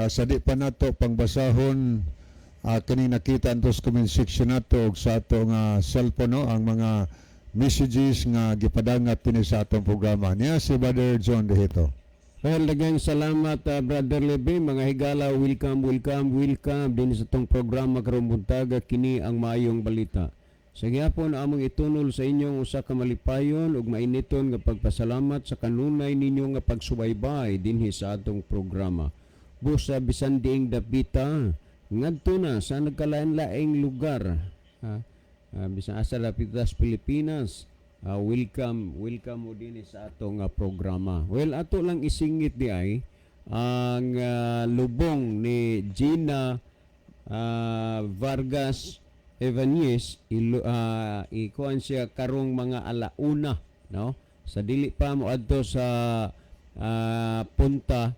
Sa di pa nato pangbasahon kini nakita antos comment section nato og sa atong cellphone no ang mga messages nga gipadangat dinhi sa atong programa. Niya si Brother John dihito. Well, daghang salamat Brother Levy, mga higala, welcome din sa tong programa karong buntag kini ang maayong balita. Sa gyapon among itunol sa inyong usa ka malipayon ug mainiton nga pagpasalamat sa kanunay ninyo nga pagsubaybay dinhi sa atong programa. Busa bisan diing dapita ngadto na sa nagkalain-laing lugar. Bisan asa dapita sa Pilipinas. Welcome mo din sa atong programa. Well, ato lang isingit di ay ang lubong ni Gina Vargas Evanies ikuan siya karong mga alauna, no? Sa dili pa mo adto sa punta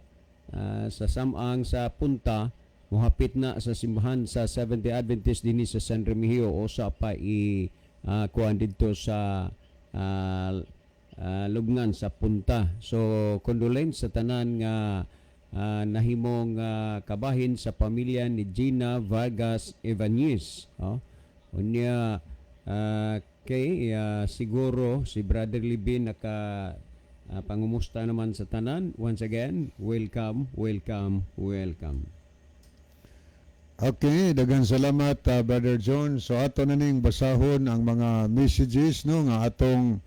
sa samang sa punta mohapit na sa simbahan sa Seventh-day Adventist dinhi sa San Remigio o sa pa kuan dito sa lubngan sa punta. So condolence sa tanan nga nahimong kabahin sa pamilya ni Gina Vargas Evanies. Unya kay siguro si Brother Libin naka pangumusta naman sa tanan. Once again, welcome. Okay, daghang salamat Brother John. So ato na ning basahon ang mga messages no nga atong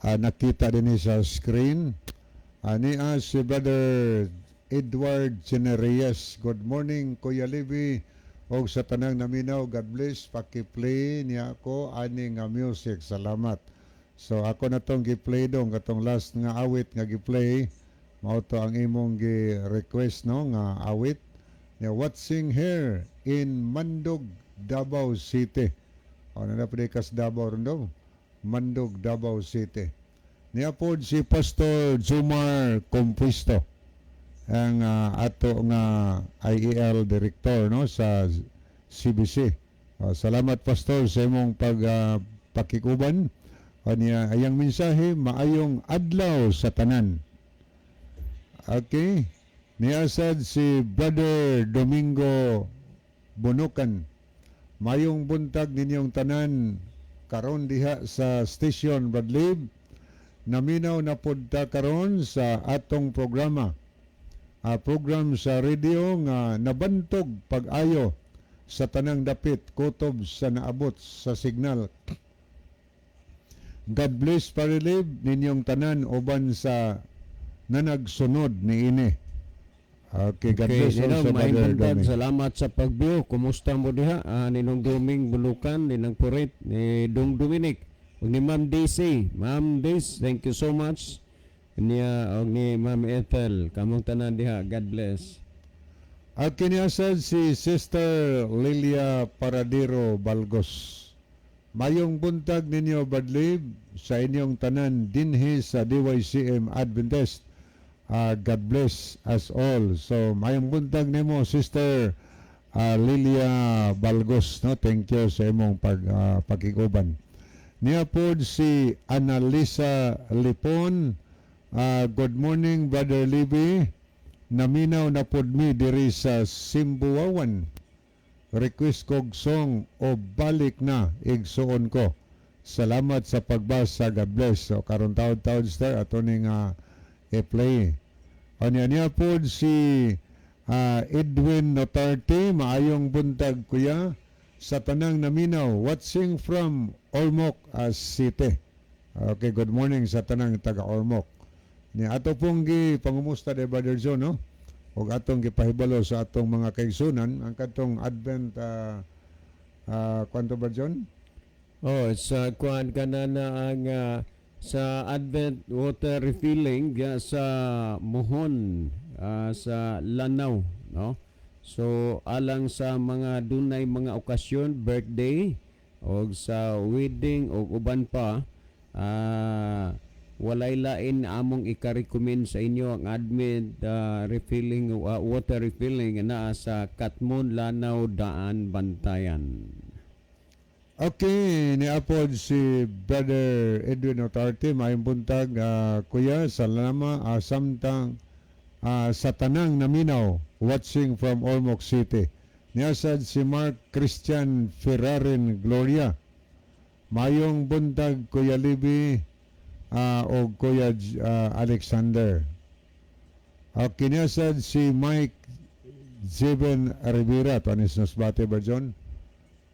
nakita dinhi sa screen. Niya si Brother Edward Genereyes. Good morning Kuya Libby og sa tanang naminaw. God bless. Paki-play niya ako ani nga music. Salamat. So ako na tong gi-play dong katong last nga awit nga gi-play. Mao to ang imong gi-request no nga awit. Watching here in Mandog, Davao City. Ano na pwede kas Davao rin daw? Mandog, Davao City. Niapod si Pastor Jumar Compuisto, ang ato nga IEL Director no, sa CBC. Salamat Pastor sa imong pakikuban. Ayang mensahe, maayong adlaw sa tanan. Okay. Niasad si Brother Domingo Bunukan. Mayong buntag ninyong tanan karon diha sa station Bradlib. Naminaw na podta karon sa atong programa. Program sa radio nga nabantog pag-ayo sa tanang dapit kutob sa naabot sa signal. God bless Parilib ninyong tanan uban sa nanagsunod ni ini. Okay, God bless also, Brother Doming. Salamat sa pagbiyo. Kumusta mo diha? Ninong Doming Bulukan, ninang Purit, ni Dong Dominic, ug ni Ma'am Daisy. Ma'am Daisy, thank you so much. Niya og ni Ma'am Ethel, kamong tanan diha. God bless. At kiniasad si Sister Lilia Paradero Balgos. Mayong buntag ninyo Badlib sa inyong tanan dinhi sa DYCM Adventist. God bless us all. So mayong buntag nimo Sister Lilia Balgos, no? Thank you sa imong pakiguban. Niya pod si Annalisa Lipon. Good morning Brother Libby. Naminaw na pod mi diri sa Simbuawan. Request kog song o balik na igsuon ko. Salamat sa pagbasa. God bless. So karon taud-taud star ato ning i-play. Niya po si Edwin Notarte. Maayong buntag kuya sa tanang naminaw. Watching from Ormoc City. Okay, good morning sa tanang taga Ormoc. Ni ato pong pangumusta de Brother John, no? O atong gipahibalo sa atong mga kaigsunan ang katong Advent kwanto ba John? Sa kuan kanana ang sa Advent water refilling sa Mohon sa Lanao, no? So alang sa mga dunay mga okasyon, birthday o sa wedding o uban pa, walay lain among ika-recommend sa inyo ang Advent refilling water refilling na sa Katmon, Lanao, Daan, Bantayan. Okay, niapod si Brother Edwin Otarte, maayong buntag, kuya, salama, samtang sa tanang naminaw, watching from Ormoc City. Niasad si Mark Christian Ferrarin Gloria. Mayong buntag, Kuya Libby, o Kuya Alexander. Okay, niasad si Mike Zeben Rivera, panis nasbate ba, John?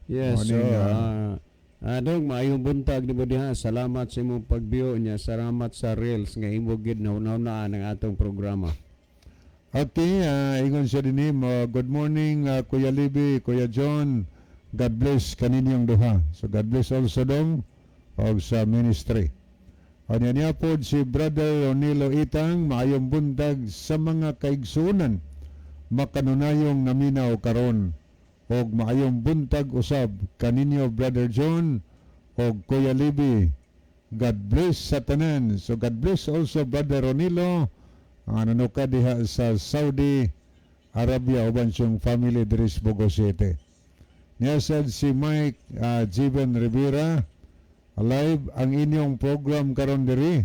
Yes, so, Morning, Dong, maayong buntag ni mo diha. Salamat sa imong pagbiyo niya. Salamat sa Reels nga imo gid nauna-unaan ang atong programa. Okay, ingon siya din good morning, Kuya Libby, Kuya John. God bless kaninyong duha. So God bless also dong og sa ministry. O niya po si Brother Ronilo Itang, maayong buntag sa mga kaigsunan, makanunayong naminaw karon. Og maayong buntag usab kaninyo Brother John og Kuya Libby. God bless sa tanan. So God bless also Brother Ronilo, ano ka diha sa Saudi Arabia uban siyang family diri sa Bogo City. Niya sad si Mike Jiben Rivera, alive ang inyong program karon diri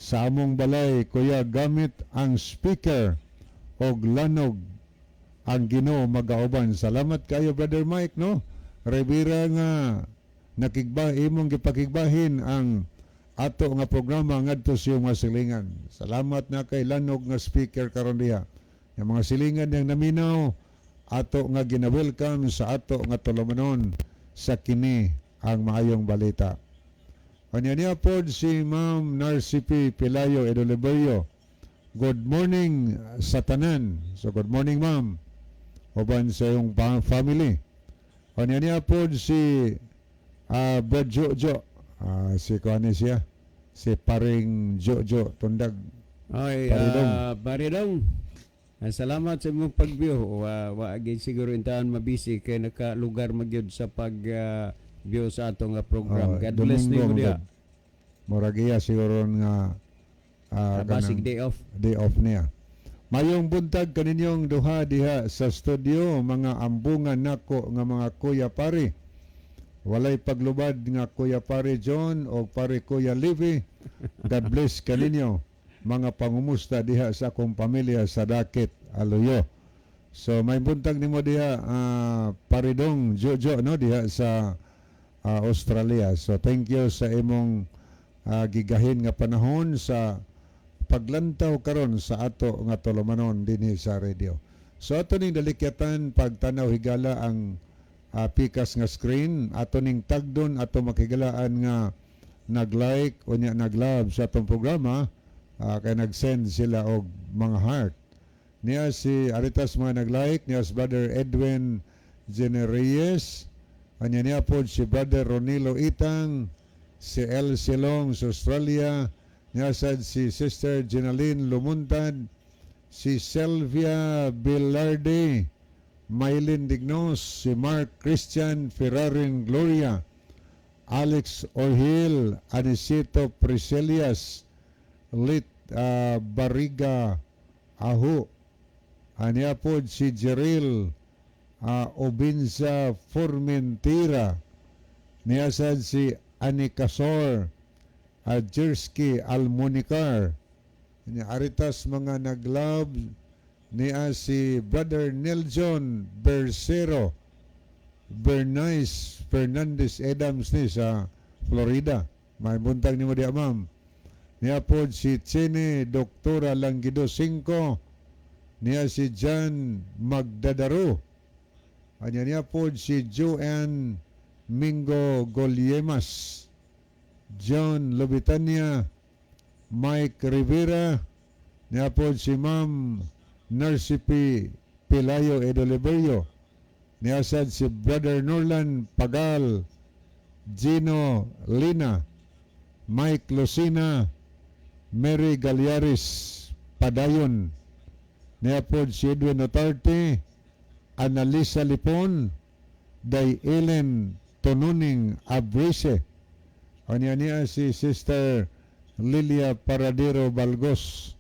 sa among balay, kuya, gamit ang speaker og lanog ang Ginoo magauban. Salamat kayo Brother Mike, no? Rivera nga imong gipakigbahin ang ato nga programa ngadto sa iyong mga silingan. Salamat na kay lanog nga speaker karon diha. Yung mga silingan yang naminaw ato nga gina-welcome sa ato nga tulumanon sa kini ang maayong balita. Kanya niya po si Ma'am Narcy P. Pilayo Edoliberio. Good morning sa tanan. So good morning ma'am. Uban sa iyong family. Kanya niya po si Brad Jojo. Si Kuani siya. Si Paring Jojo Tundag. Okay, Paridong. Salamat sa imong pagbiyo. Agad siguro intaan mabisi kay nakalugar magyud sa pag-view sa atong program. God bless nimo diha. Murag iya siguro nga Basig day off. Day off niya. Mayong buntag kaninyong duha diha sa studio, mga ambungan nako nga mga kuya pari. Walay paglubad nga Kuya Pare John o Pare Kuya Livy. God bless kaninyo mga pangumusta diha sa akong pamilya sa Dakit, Aluyo. So may buntag nimo diha Paridong Jojo no diha sa Australia. So thank you sa imong gigahin nga panahon sa paglantaw karon sa ato nga tulumanon dinhi sa radio. So ato ning dalikyatan pagtanaw higala ang pikas nga screen, ato ning tagdon ato makigalaan nga nag-like o nya nag-love sa atong programa, kay nag-send sila og mga heart. Niya si Aritas mga nag-like, niya si Brother Edwin Genereyes, anya niya po si Brother Ronilo Itang, si El Silong sa Australia, niya sad si Sister Jenaline Lumuntad, si Selvia Bilarde, Maylin Dignos, si Mark Christian Ferrarin Gloria, Alex Orhil, Anisito Priscelias, Lit Bariga Ahu, anya po si Jeril Obinza Formentira, niya sad si Anikasor Jerski Almonicar, niya aritas mga nag-love niya si Brother Nelson Bersero Bernice Fernandez Adams ni sa Florida. May buntag ni mo diya ma'am. Niya po si Chene Doktora Langido 5, niya si John Magdadaro, anya niya po si Joanne Mingo Golyemas, John Lobitania, Mike Rivera, niya po si Ma'am Narcy P. Pilayo Edoliberio, niya sad si Brother Norland Pagal, Gino Lina, Mike Lucina, Mary Galyaris Padayon, niya po si Edwin Otarte, Annalisa Lipon, Day Ellen Tonuning Abrise, niya si Sister Lilia Paradero Balgos,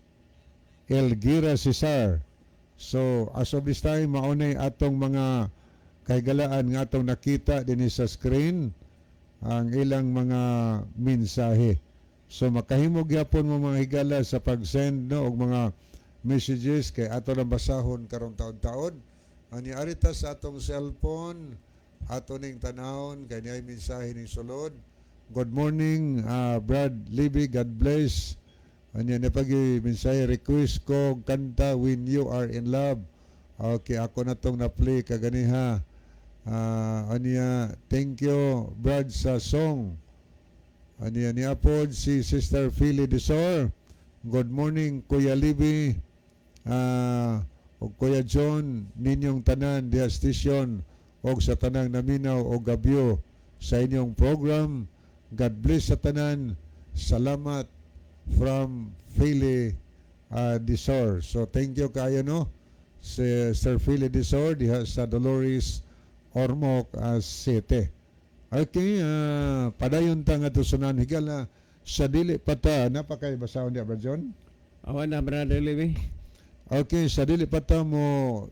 Elgira Cesar. So as of this time maunay atong mga kaigalaan nga atong nakita din sa screen ang ilang mga mensahe. So makahimo gyapon mo mga higala sa pag-send no og mga messages kay ato lang basahon karong taon-taon. Ani arita sa atong cellphone ato ning tanawon kay niay mensahe ning sulod. Good morning, Brad Libby, God bless. Ani na pagi mensahe request ko kanta When You Are in Love. Okay, ako na tong na-play kaganiha. Aniya, thank you Brad sa song. Aniya ni apod si Sister Philly Desor. Good morning Kuya Libby. O Kuya John, ninyong tanan diha station og sa tanang naminaw o gabyo sa inyong program. God bless sa tanan. Salamat from Philly Desor. So thank you kayo no. Si Sir Philly Desor diha sa Dolores Ormoc City. Okay, padayon ta nga tusunan higala sa dili pata napakay basahon di Brother John. Awan na, Brother Libby. Okay, sa dili pata mo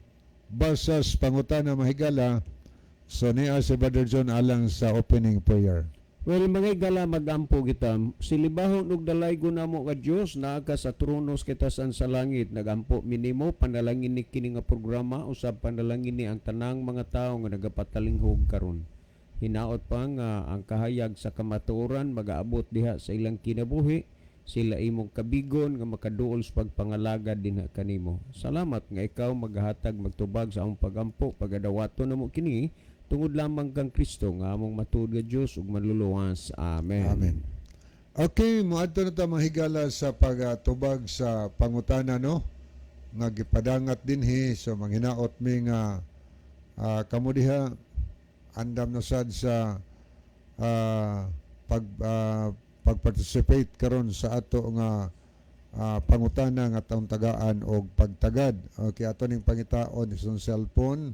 basas pangutana mahigala. So niya si Brother John alang sa opening prayer. Well, mga higala magampo kita. Silibahon ug dalaygo namo ka Dios naa ka sa tronos kita sa langit. Nagampo minimo panalangin ni kini nga programa usab panalangin ni ang tanang mga tawo nga nagapatalinghog karon. Hinaot pa nga ang kahayag sa kamatuoran magaabot diha sa ilang kinabuhi. Sila imong kabigon nga makaduol sa pagpangalagad dinha kanimo. Salamat nga ikaw maghatag magtubag sa among pagampo pagadawaton namo kini tungod lamang kang Kristo nga among matuod nga Dios ug manluluwas. Amen. Amen. Okay, moadto na ta mahigala sa pagtubag sa pangutana no nga gipadangat dinhi so manghinaot mi nga kamo diha andam na sad sa pag-participate karon sa ato nga pangutana nga taong tagaan og pagtagad. Okay, ato ning pangitaon isang cellphone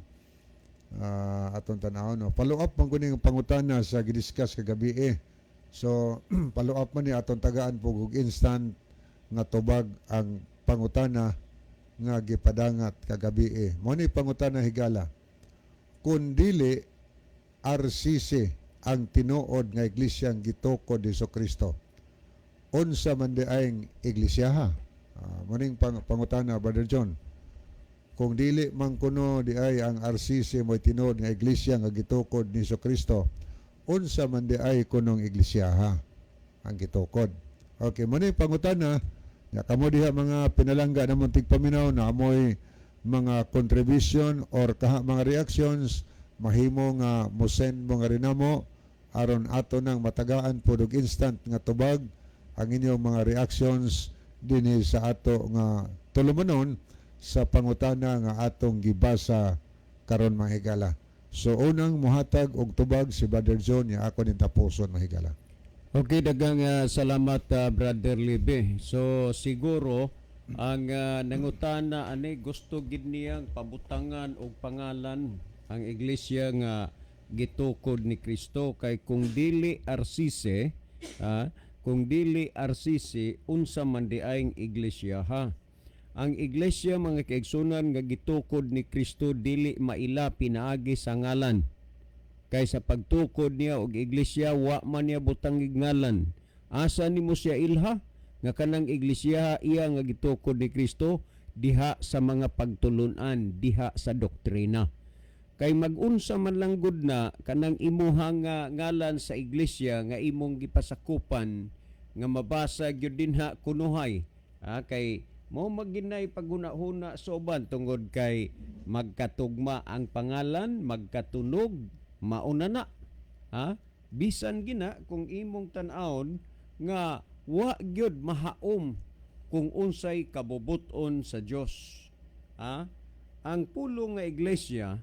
atong tanawon no. Follow up man kuning pangutana sa gidiscuss kagabi So follow up man ni atong tagaan pug instant nga tubag ang pangutana nga gipadangat kagabi Mo ni pangutana higala. Kun dili RCC ang tinuod nga iglesyang gitukod ni Kristo. Unsa man di ay iglesia mo ning pangutana Brother John. Kung dili man kuno di ay ang RCC mo tinuod nga iglesia nga gitukod ni Kristo, unsa man di ay kunong iglesia ang gitukod. Okay, mo ni pangutana nya kamo diha mga pinalangga namon tigpaminaw na amoy mga contribution or mga reactions mahimo nga mo-send mo nga rinamo aron ato nang matagaan pud og instant nga tubag ang inyong mga reactions dinhi sa ato nga tulumanon sa pangutana nga atong gibasa karon mahigala. So unang muhatag og tubag si Brother John ya ako nin tapuson mahigala. Okay, dagang salamat Brother Libby. So siguro ang nangutana ani gusto gid niyang pabutangan og pangalan ang iglesia nga gitukod ni Kristo kay kung dili RCC unsa man di ay iglesia Ang iglesia mga kaigsunan nga gitukod ni Kristo dili maila pinaagi sa ngalan. Kay sa pagtukod niya og iglesia wa man niya butang ngalan. Asa nimo siya ilha nga kanang iglesia iya nga gitukod ni Kristo diha sa mga pagtulunan, diha sa doktrina. Kay mag-unsa man lang gud na kanang imuhang ngalan sa iglesia nga imong gipasakupan nga mabasa gyud dinha kunuhay. Kay mo maginay paghuna-huna soban tungod kay magkatugma ang pangalan, magkatunog, mauna na. Bisan gina kung imong tan-awon nga wa gyud mahaom kung unsay kabubuton sa Dios. Ang pulong nga iglesia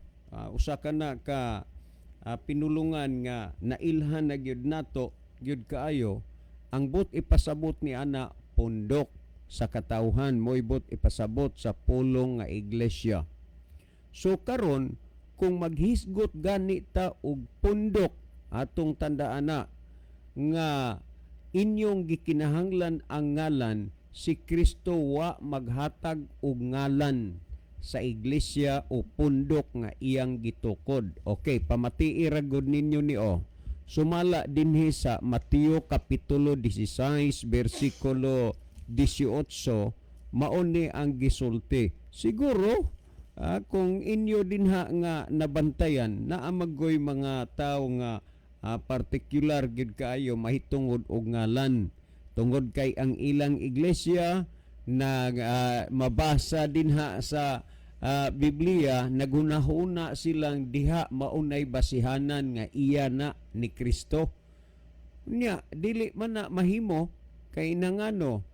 usa ka na ka pinulungan nga nailhan na gyud nato gyud kaayo ang but ipasabot ni ana pundok sa katawhan moibot ipasabot sa pulong nga iglesia. So karon kung maghisgot gani ta og pundok atong tandaan na nga inyong gikinahanglan ang ngalan si Kristo wa maghatag og ngalan sa iglesia o pundok nga iyang gitukod. Okay, pamatii ra gud ninyo ni sumala dinhi sa Mateo kapitulo 16 bersikulo 18 mao ni ang gisulti. Siguro kung inyo dinha nga nabantayan naa maggoy mga tawo nga particular gid kaayo mahitungod og ngalan tungod kay ang ilang iglesia na mabasa dinha sa Biblia naghunahuna silang diha maunay basihanan nga iya na ni Kristo. Nya dili man na mahimo kay nangano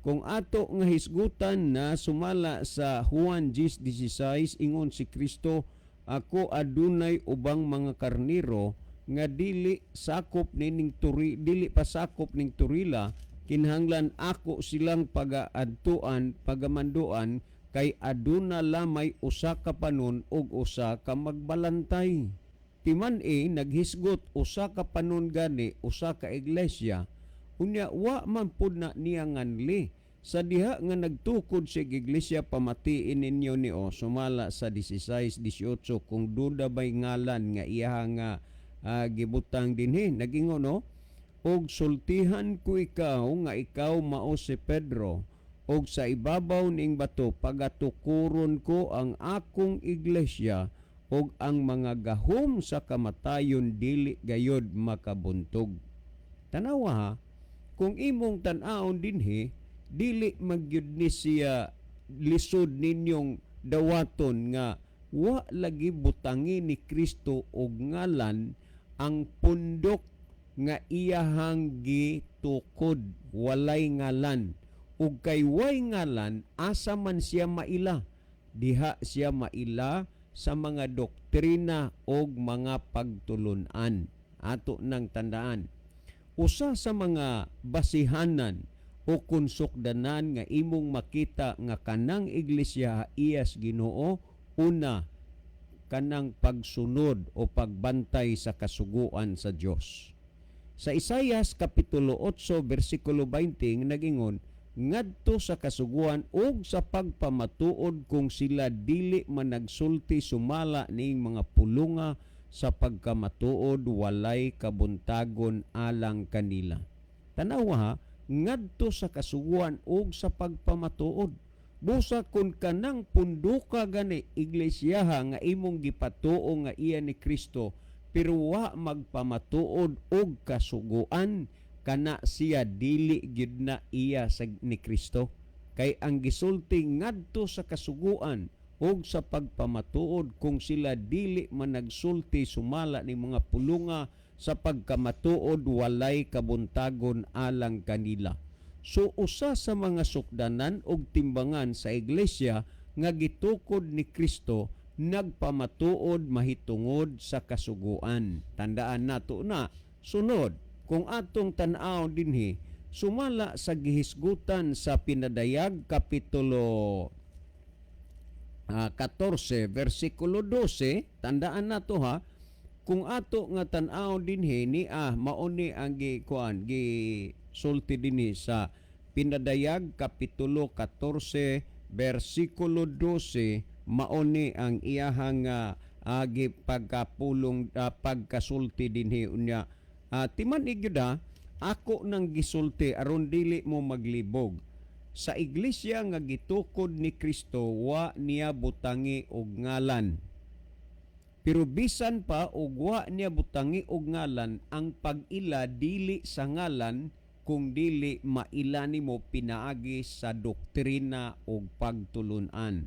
kung ato nga hisgutan na sumala sa Juan 10:16 ingon si Kristo, ako adunay ubang mga karniro nga dili sakop ning dili pa sakop ning turila, kinahanglan ako silang pagaadtuan pagamanduan kay aduna lamay usa ka panon ug usa ka magbalantay. Timan naghisgot usa ka panon gani usa ka iglesia, unya wa man pud na niya nganli sa diha nga nagtukod sa iglesia pamatiin ninyo ni sumala sa 16:18 kung duda bay ngalan nga iya nga gibutang dinhi nagingon og sultihan ko ikaw nga ikaw mao si Pedro og sa ibabaw ning bato pagatukuron ko ang akong iglesia og ang mga gahom sa kamatayon dili gayod makabuntog. Tanawa ha, kung imong tan-aon dinhi dili magyud ni siya lisod ninyong dawaton nga wa lagi butangi ni Kristo og ngalan ang pundok nga iyahang gitukod walay ngalan. Ug kay way ngalan asa man siya maila, diha siya maila sa mga doktrina og mga pagtulunan. Ato nang tandaan, usa sa mga basihanan o konsukdanan nga imong makita nga kanang iglesia iyas Ginoo, una kanang pagsunod o pagbantay sa kasuguan sa Dios. Sa Isaias kapitulo 8 bersikulo 20 nagingon, ngadto sa kasuguan ug sa pagpamatuod kung sila dili man nagsulti sumala ning mga pulunga sa pagkamatuod walay kabuntagon alang kanila. Tanawa ha, ngadto sa kasuguan ug sa pagpamatuod. Busa kun kanang punduka gani iglesyaha nga imong gipatuo nga iya ni Kristo pero wa magpamatuod og kasuguan, kana siya dili gyud na iya ni Kristo. Kay ang gisulti ngadto sa kasuguan ug sa pagpamatuod kung sila dili man nagsulti sumala ni mga pulunga sa pagkamatuod walay kabuntagon alang kanila. So usa sa mga sukdanan ug timbangan sa iglesia nga gitukod ni Kristo nagpamatuod mahitungod sa kasuguan. Tandaan nato na sunod kung atong tan-aw dinhi sumala sa gihisgutan sa Pinadayag kapitulo 14 bersikulo 12, tandaan nato ha, kung ato nga tan-aw dinhi ni mao ni ang sulti dinhi sa Pinadayag kapitulo 14 bersikulo 12 mao ni ang iyahang pagkapulong pagkasulti dinhi unya. Timan igyud ako nang gisulti aron dili mo maglibog. Sa iglesia nga gitukod ni Kristo wa niya butangi og ngalan. Pero bisan pa og wa niya butangi og ngalan, ang pag-ila dili sa ngalan kung dili maila nimo pinaagi sa doktrina og pagtulunan.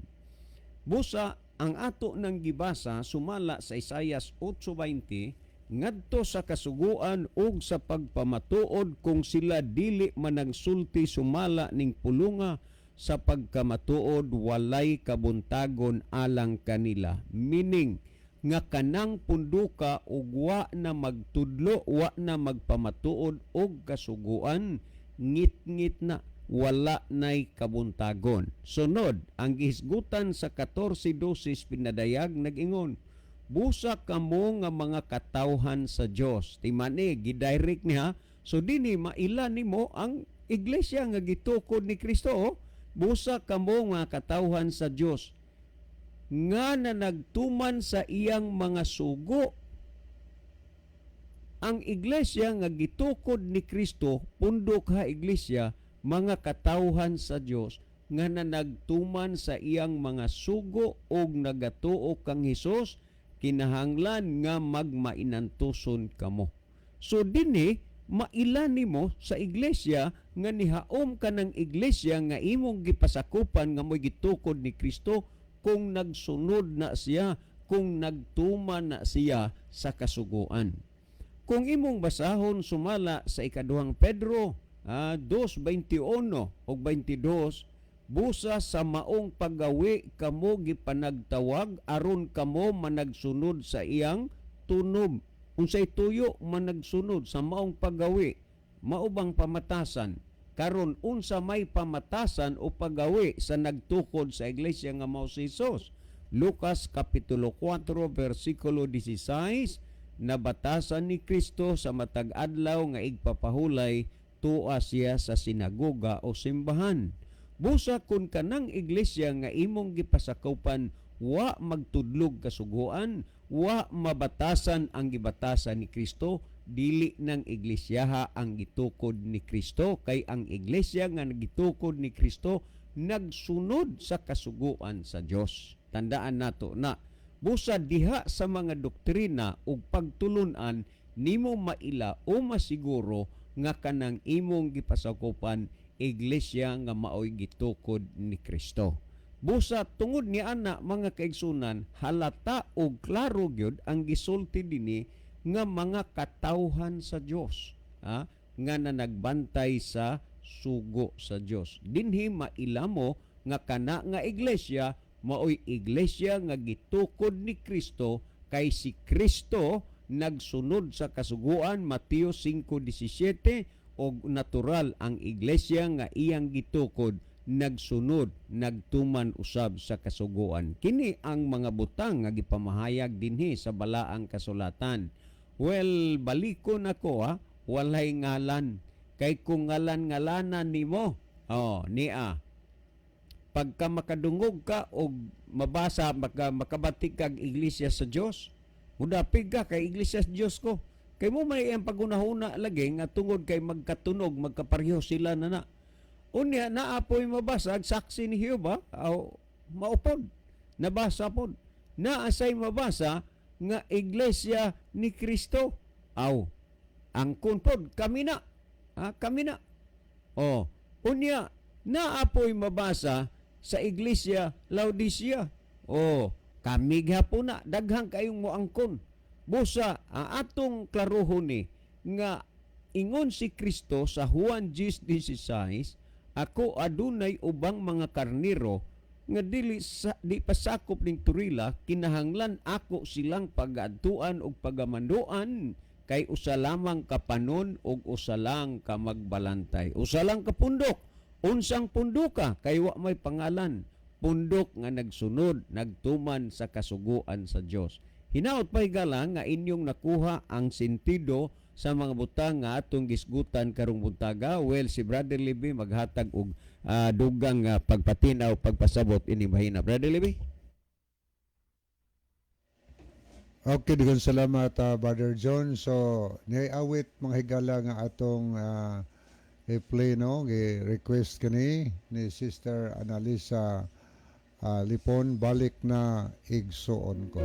Busa ang ato nang gibasa sumala sa Isaias 8:20 ngadto sa kasuguan ug sa pagpamatuod kung sila dili man nagsulti sumala ning pulunga sa pagkamatuod walay kabuntagon alang kanila. Meaning nga kanang punduka ug wa na magtudlo, wa na magpamatuod og kasuguan, ngit-ngit na wala nay kabuntagon. Sunod, ang gihisgutan sa 14:12 Pinadayag nag-ingon, busa kamo nga mga katawhan sa Dios. Timani gidirect niya, so dini maila nimo ang iglesia nga gitukod ni Kristo. Busa kamo nga katawhan sa Dios nga na nagtuman sa iyang mga sugo ang iglesia nga gitukod ni Kristo, pundok ha iglesia, mga katawhan sa Dios nga nanagtuman sa iyang mga sugo og nagatuo kang Hesus, kinahanglan nga magmainantuson kamo. So dinhi mailan nimo sa iglesia nga nihaom ka ng iglesia nga imong gipasakupan nga mo'y gitukod ni Kristo kung nagsunod na siya, kung nagtuman na siya sa kasuguan. Kung imong basahon sumala sa ikaduhang Pedro 2:21 o 22, busa sa maong paggawi kamo gipanagtawag aron kamo managsunod sa iyang tunob. Unsay tuyo managsunod sa maong paggawi, maubang pamatasan. Karon unsa may pamatasan o paggawi sa nagtukod sa iglesia nga mao si Hesus. Lucas kapitulo 4 versikulo 16, nabatasan ni Kristo sa matag adlaw nga igpapahulay tua siya sa sinagoga o simbahan. Busa kun kanang iglesia nga imong gipasakaupan wa magtudlog kasuguan, wa mabatasan ang gibatasan ni Kristo, dili ng iglesyaha ang gitukod ni Kristo, kay ang iglesia nga gitukod ni Kristo nagsunod sa kasuguan sa Dios. Tandaan nato na busa diha sa mga doktrina ug pagtulunan nimo maila o masiguro nga kanang imong gipasakupan iglesia nga maoy gitukod ni Kristo. Busa tungod ni ana mga kaigsunan, halata og klaro gyud ang gisulti dinhi nga mga katawhan sa Dios, nga nagbantay sa sugo sa Dios. Dinhi mailamo nga kana nga iglesia maoy iglesia nga gitukod ni Kristo, kay si Kristo nagsunod sa kasuguan, Mateo 5:17, og natural ang iglesia nga iyang gitukod nagsunod, nagtuman usab sa kasuguan. Kini ang mga butang nga gipamahayag dinhi sa balaang kasulatan. Well, balikon ako walay ngalan. Kay kung ngalan-ngalanan nimo, niya, pagka makadungog ka o mabasa, makabatik kag iglesia sa Dios, mudapig ka kay iglesia sa Dios ko. Kay mo may ang pagunahuna lagi nga tungod kay magkatunog, magkapareho sila na. Unya naapoy mabasag saksi ni Jehova, maupod, nabasa pod. Naasay mabasa nga iglesia ni Kristo. Angkon pod kami na. Kami na. Unya naapoy mabasa sa iglesia Laodicea. Kami gyapon na daghang kayong moangkon. Busa atong klarohon ni nga ingon si Kristo sa Juan 10:16, ako adunay ubang mga karniro nga di pasakop ning turila, kinahanglan ako silang pag-adtuan og pagamanduan, kay usa lamang ka panon og usa lang ka magbalantay. Usa lang ka pundok. Unsang pundoka kay wa may pangalan. Pundok nga nagsunod, nagtuman sa kasuguan sa Dios. Hinaot pa higala nga inyong nakuha ang sentido sa mga butang nga atong gisgutan karong buntaga. Well, si Brother Libby maghatag og dugang pagpatinaw, pagpasabot ini mahina. Brother Libby? Okay, digon salamat Brother John. So, niawit mga higala nga atong i-play, no? Request kani ni Sister Analisa Lipon, balik na igsuon ko.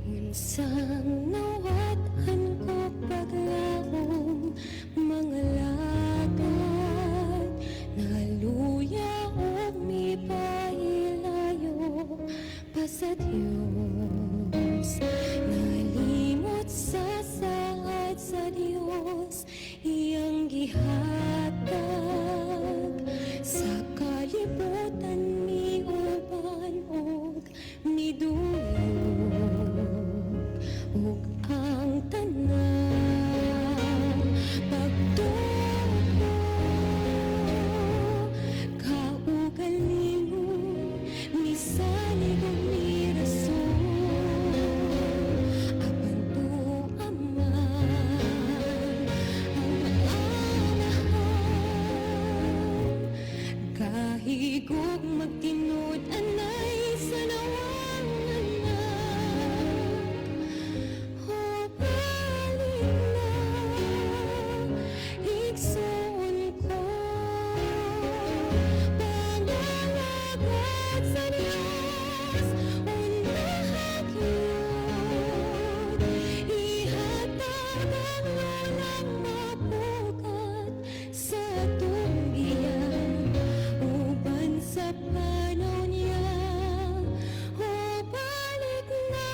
Minsang nawatan ko paglaong mga lakad, naluya o Kahigog magtinud anay sa nawang anak. O balik na, igsoon ko. Pangalagad sa Diyos, unahag yun. Ihatag ang walang mapukat sa tumbiyan. Uban sa panaw niya, o balik na.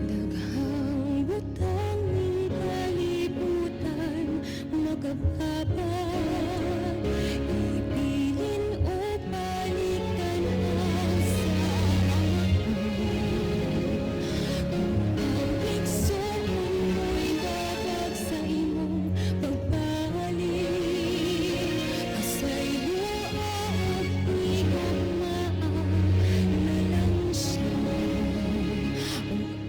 Daghang butang ning kalibutan magababag. Ibilin o balikan asa kung ang igsoon mo'y babag sa imong pagbalik. Kasayo ang igugmaan na lang siya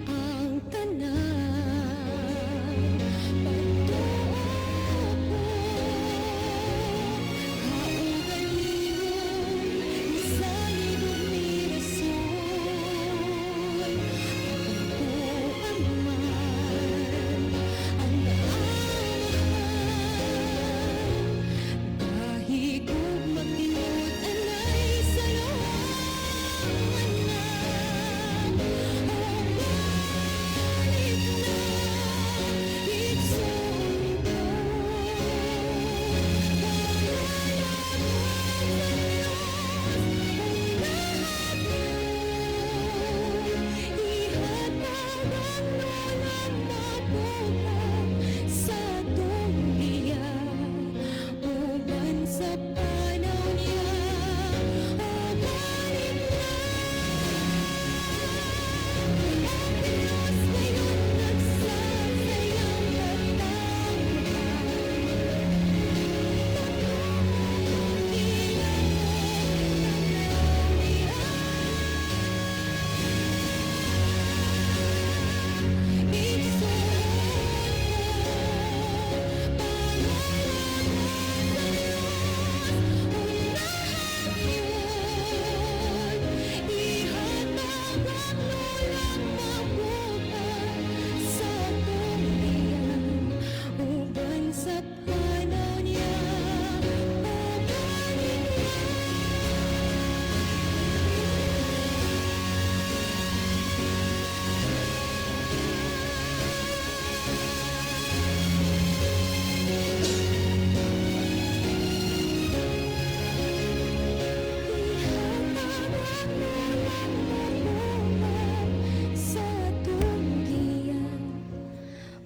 ang tanan. Patuo ko kaugalingon sa libog ni Rason. Pagtuan man ang naamahan. Kahigog magtinud anay sa nawang anak. O balik na, igsoon ko. Sa panaw niya, o balik na. Ang Diyos ngayon nagsasayang sa panaw niya, o balik na. Sa tunggian,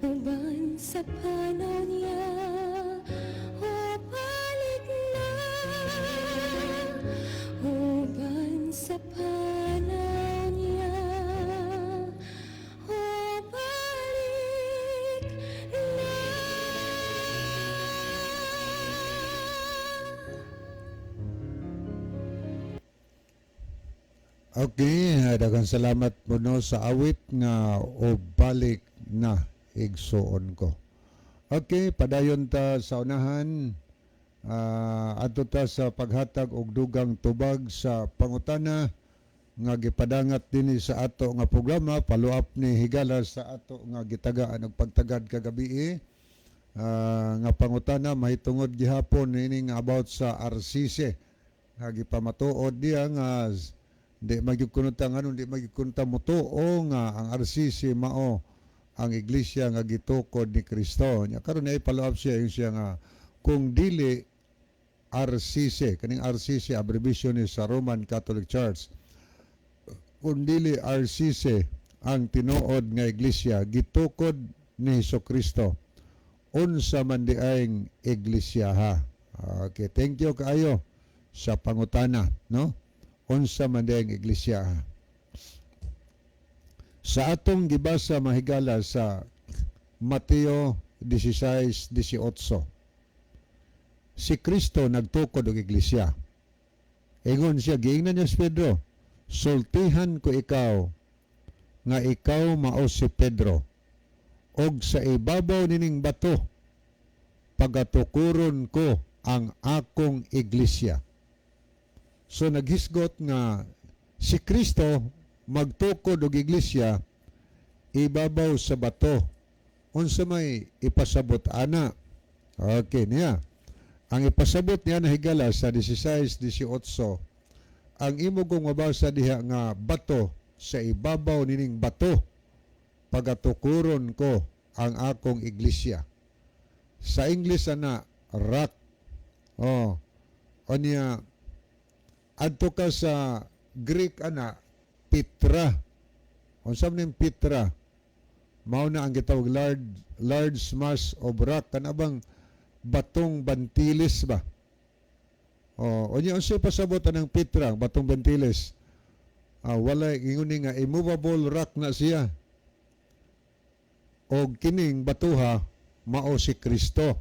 uban sa panaw niya, o balik na. Uban sa panaw niya, o balik na. Okay, daghang salamat mo no sa awit nga o balik na igsuon ko. Okay, padayon ta sa unahan. Adto ta sa paghatag og dugang tubag sa pangutana nga gipadangat dinhi sa ato nga programa, follow-up ni Higala sa ato nga gitagaan og pagtagad kagabi. Nga pangutana mahitungod gihapon ini nga about sa RCC. Nga gipamatuod diya nga di magikunuta nganon, di magikunuta mutuo nga ang RCC mao ang iglesia nga gitukod ni Kristo. Nya karon ay follow up siya yung siya nga kung dili RCC, kaning RCC abbreviation is sa Roman Catholic Church. Kung dili RCC ang tinuod nga iglesia gitukod ni Hesukristo, unsa man di aing iglesia ha. Okay, thank you kaayo sa pangutana, no? Unsa man di aing iglesia ha. Sa atong gibasa mahigala sa Mateo 16:18. si Kristo nagtukod og iglesia. Ingon siya, giingnan niya si Pedro, sultihan ko ikaw, nga ikaw mao si Pedro, og sa ibabaw nining bato, pagatukuron ko ang akong iglesia. So naghisgot nga si Kristo magtukod og iglesia ibabaw sa bato. Unsa may ipasabot ana? Okay niya. Ang ipasabot niya na higala sa 16-18, ang imo kong mabasa diha nga bato sa ibabaw nining bato, pagatukuron ko ang akong iglesia. Sa English ana, rock. O niya, adto ka sa Greek ana, Petra. Unsa man Petra? Mao na ang gitawag large mass of rock, kanabang batong bantilis ba? Unya unsa pasabot ng Petra, batong bantilis? Wala inguni nga immovable rock na siya. Og kining batuha mao si Kristo.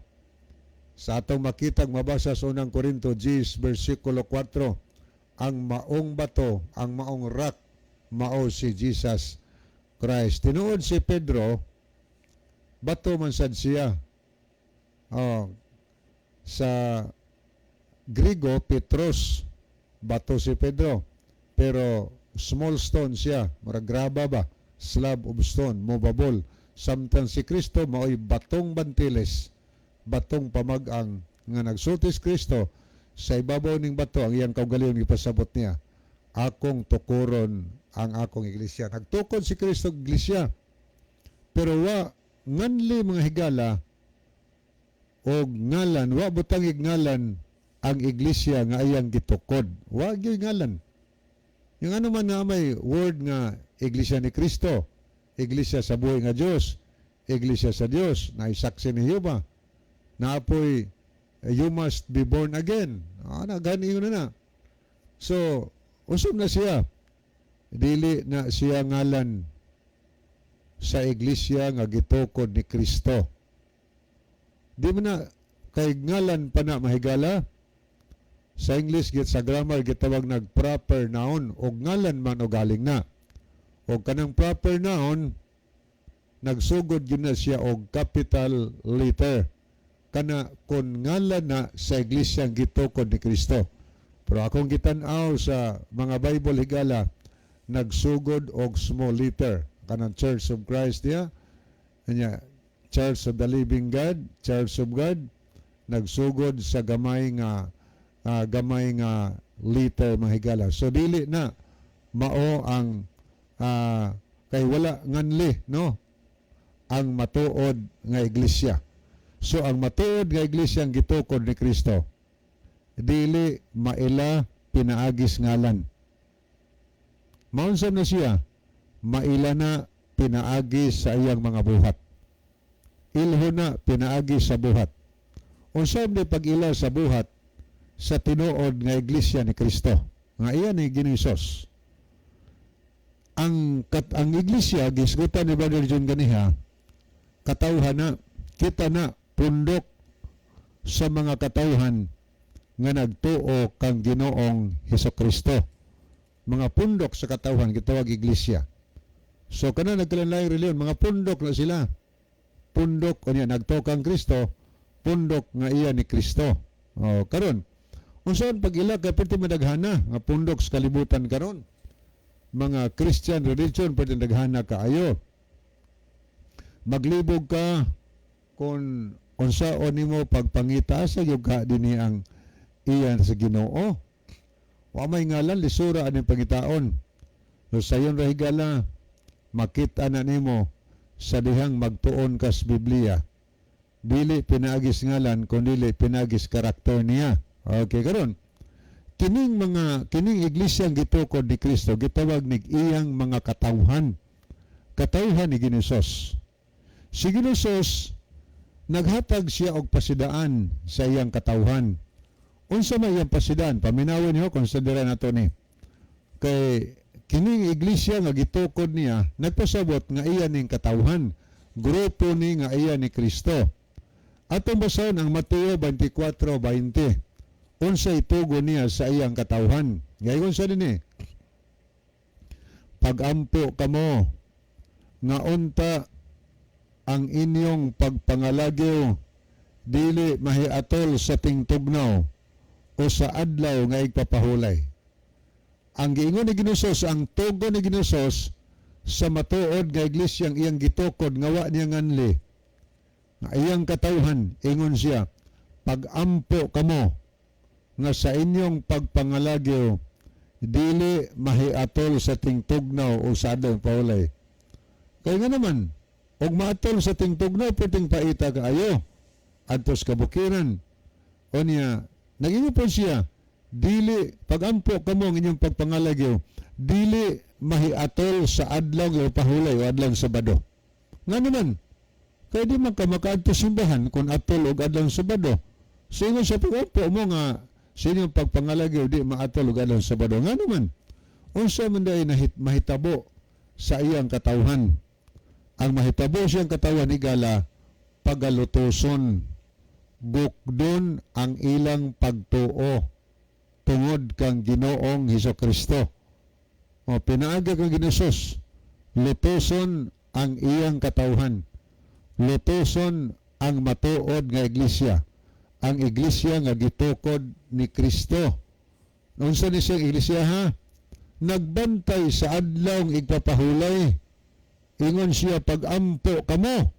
Sa atong makitag mabasa sa unang Korinto 10 versikulo 4, ang maong bato, ang maong rock mao si Jesus Christ. Tinuod si Pedro, bato man sad siya. Sa Grigo, Petros, bato si Pedro. Pero small stone siya, murag graba ba, slab of stone, movable. Samtang si Kristo mao'y batong bantiles, batong pamag-ang nga nagsultis Kristo sa ibabaw ning bato, ang iyang kaugalingon ipasabot niya, akong tukuron ang akong iglesia. Nagtukod si Kristo iglesia, pero wa nganli mga higala o ngalan, wa butang ignalan ang iglesia nga iyang gitukod. Wa gyud ngalan. Yung ano man na may word nga iglesia ni Kristo, iglesia sa buhay nga Dios, iglesia sa Dios, na isaksi ni Jehova, na apoy you must be born again. Gani yun na. So, usom na siya. Dili na siya ngalan sa iglesia nga gitukod ni Kristo. Di man na kay ngalan pa na mahigala. Sa English, sa grammar, gitawag nag-proper noun, o ngalan man o galing na. O kanang proper noun, nagsugod yun na siya o capital letter. Kana kung ngalan na sa iglesia ang gitukod ni Kristo. Pero akong gitanaw sa mga Bible higala, nagsugod og small letter. Kanang Church of Christ niya, Church of the Living God, Church of God, nagsugod sa gamay nga liter mga higala. So dili na mao ang kay wala nganli no ang matuod nga iglesia. So ang matuod nga iglesia ang gitukod ni Kristo, dili maila pinaagis ngalan. Maunsa na siya, maila na pinaagis sa iyang mga buhat. Ilho na pinaagis sa buhat. Unsam ni pag-ila sa buhat sa tinuod nga iglesia ni Kristo, nga iyan ni Ginisos. Ang iglesia, gisgutan ni Brother John ganiha, katawhan na, kita na, pundok sa mga katawhan nga nagtuo kang Ginoong Hesukristo. Mga pundok sa katawhan, gitawag iglesia. So, kana nagkalanlaing reliyon, mga pundok na sila. Pundok, nagtuo kang Kristo, pundok nga iya ni Kristo. Karon, unsaon pag-ila kay perti madaghana nga pundok sa kalibutan karon. Mga Christian religion perti daghana kaayo. Maglibog ka kung unsaon nimo pagpangita sa yung ka dinhi ang iyan sa Ginoo. Wa may ngalan lisura aning pangitaon. So sayon ra higala makita na nimo sa dihang magtuon kas Biblia. Dili pinaagis ngalan kundi pinagis karakter niya. Okay, karon. Kining iglesia ang gitukod ni Kristo, gitawag ni iyang mga katawhan. Katawhan ni Ginisos. Si Ginisos, naghatag siya og pasidaan sa iyang katawhan. Unsa may iyang pasidaan? Paminawon niyo, konsideran nato ni. Kay kining iglesia nga gitukod niya, nagpasabot nga iya ning katawhan. Grupo ni nga iya ni Kristo. Atong basahon ang Mateo 24:20. Unsay tugon niya sa iyang katawhan. Gayon sa dinhi. Pagampo kamo nga unta ang inyong pagpangalagyo dili mahiatol sa tingtugnaw o sa adlaw nga igpapahulay. Ang giingon ni Ginusos, ang tugon ni Ginusos sa matuod nga iglesyang iyang gitukod nga wa niya nganli nga iyang katawhan, ingon siya, pagampo kamo nga sa inyong pagpangalagyo dili mahiatol sa tingtugnaw o sa adlaw pahulay. Kaya nga naman, og maatol sa tingtugnaw puting paita kaayo adtos kabukiran. O niya, nag-ingon po siya, dili pagampo kamo ng inyong pagpangalagyo dili mahiatol sa adlaw nga pahulay o adlaw Sabado. Nga naman, kaya di man ka makaadto simbahan kung atol og adlaw Sabado. So ingon siya, pagampo mo nga sa inyong pagpangalagyo di maatol og adlaw Sabado. Nga naman, unsa man day mahitabo sa iyang katawhan. Ang mahitabo siyang katawhan higala pagalutoson, gukdon ang ilang pagtuo tungod kang Ginoong Hesukristo. O pinaaga kang Ginusos, lutoson ang iyang katawhan. Lutoson ang matuod nga iglesia. Ang iglesia nga gitukod ni Kristo. Unsa ni siyang iglesia ha? Nagbantay sa adlaw ng igpapahulay. Ingon siya, pagampo kamo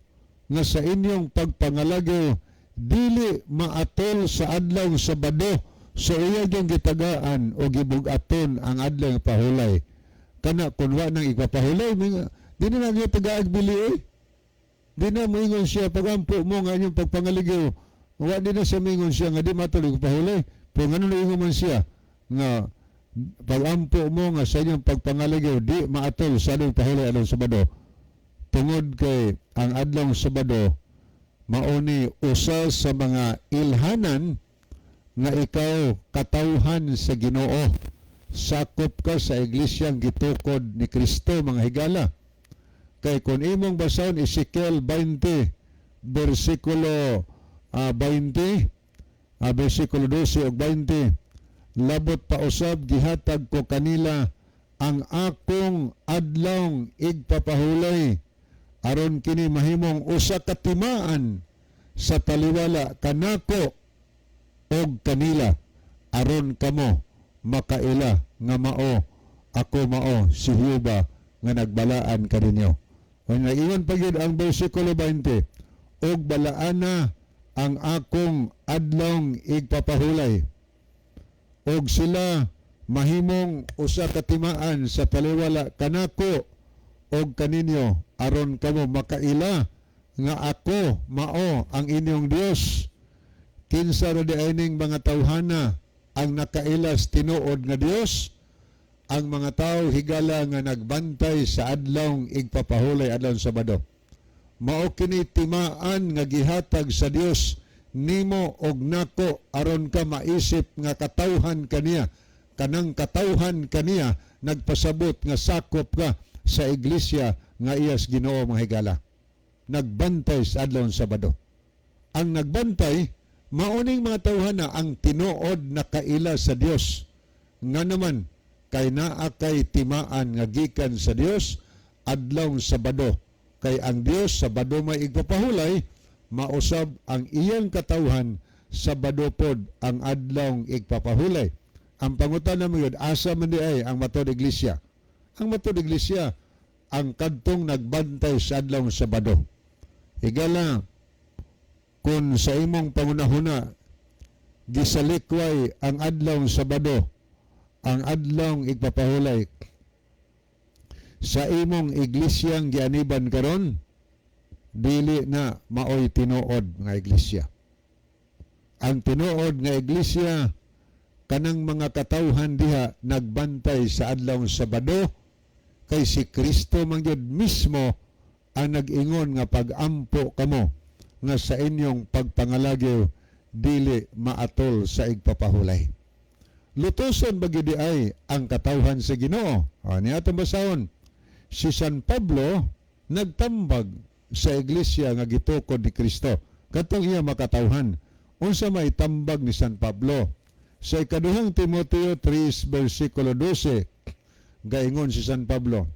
nga sa inyong pagpangalagyo dili maatol sa adlaw Sabado. So iya yung gitagaan o gibugaton ang adlaw ng pahulay. Kana kung wa nang igpapahulay, di na nang tagaag bili eh. Di na moingon siya, pagampo mo nga inyong pagpangaligyo. Wa di na siya moingon siya nga di matuloy igpapahulay. Pero nga nung ingon man siya nga pagampo mo nga sa inyong pagpangaligyo di maatol sa adlaw pahulay adlaw Sabado. Tungod kay ang adlaw Sabado mauni usa sa mga ilhanan nga ikaw katawhan sa Ginoo. Sakop ka sa iglesyang gitukod ni Kristo, mga higala. Kay kung imong basahon Ezekiel 20 versikulo 20 versikulo 12 ug 20, labot pa usab gihatag ko kanila ang akong adlaw igpapahulay aron kini mahimong usa ka timaan sa taliwala kanako og kanila aron kamo makaila nga mao ako mao si Jehova nga nagbalaan kaninyo. O nag-ingon pa gyud ang bersikulo 20, og balaana ang akong adlaw igpapahulay og sila mahimong usa ka timaan sa taliwala kanako og kaninyo aron kamo makaila nga ako mao ang inyong Dios. Kinsa ra di ining mga tawhana ang nakailas tinuod nga Dios? Ang mga tao higala nga nagbantay sa adlaw igpapahulay adlaw Sabado. Mao kini timaan nga gihatag sa Dios nimo og nako aron ka maisip nga katawhan kaniya. Kanang katawhan kaniya nagpasabot nga sakop ka sa iglesia nga iyas Ginoo, mga higala. Nagbantay sa adlaw Sabado. Ang nagbantay mauning mga tawhana ang tinuod na kaila sa Dios. Nga naman kay naa kay timaan nga gikan sa Dios adlaw Sabado. Kay ang Dios Sabado may igpapahulay, mausab ang iyang katawhan Sabado pod ang adlaw igpapahulay. Ang pangutana mo yun, asa man di ay ang matod iglesia? Ang matod iglesia ang kadtong nagbantay sa adlaw Sabado. Higala kung sa imong pangunahuna gisalikway ang adlaw Sabado, ang adlaw igpapahulay sa imong iglesyang gianiban karon, dili na maoy tinuod nga iglesia. Ang tinuod nga iglesia kanang mga katawhan diha nagbantay sa adlaw Sabado, kay si Kristo man gyud mismo ang nag-ingon nga pagampo kamo nga sa inyong pagpangalagyo dili maatol sa igpapahulay. Lutoson ba gyud ay ang katawhan sa Ginoo? Niya atong basahon. Si San Pablo nagtambag sa iglesia nga gitukod ni Kristo. katong iya makatawhan. Unsa may tambag ni San Pablo sa ikaduhang Timoteo 3 versikulo 12, gaingon si San Pablo,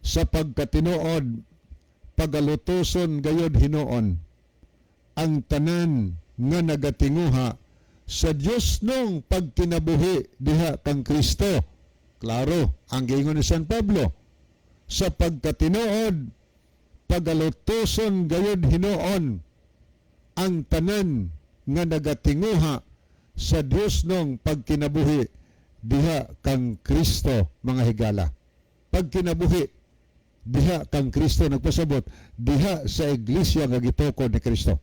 sa pagkatinuod pagalutoson gayod hinuon ang tanan nga nagatinguha sa Dios nung pagkinabuhi diha kang Kristo. Klaro ang giingon ni San Pablo, sa pagkatinuod pagalutoson gayod hinuon ang tanan nga nagatinguha sa Dios nung pagkinabuhi diha kang Kristo, mga higala. Pagkinabuhi diha kang Kristo, nagpasabot diha sa iglesia nga gitukod ni Kristo.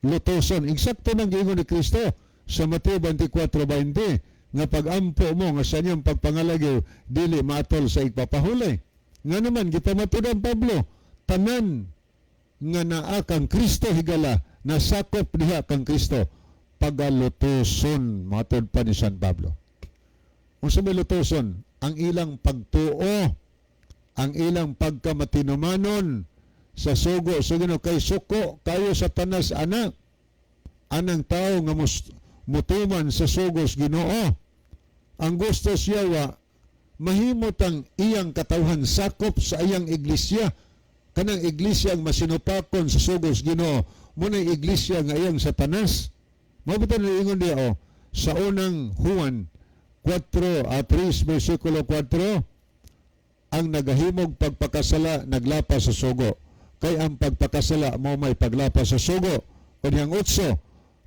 Lutoson, eksakto nang giingon ni Kristo sa Mateo 24:20 nga pag-ampo mo nga sa niyang pagpangalagaw dili matol sa igpapahulay. Nga naman gipamatudan Pablo, tanan nga naa kang Kristo higala, nasakop diha kang Kristo, pagalutoson, matod pa ni San Pablo. Unsa may lutoson? Ang ilang pagtuo, ang ilang pagkamatinumanon sa sugo sa Ginoo, kay suko kayo sa tanas anak, anang tao nga mutuman sa sugos Ginoo. Ang gusto siya wa mahimot ang iyang katawhan sakop sa iyang iglesia, kanang iglesia ang masinupakon sa sugos Ginoo, muna iglesia nga iyang satanas. Mabutan na ingon diya sa unang Juan 3 versikulo 4, ang nagahimog pagpakasala naglapas sa sugo, kay ang pagpakasala mo may paglapas sa sugo. Kanyang 8,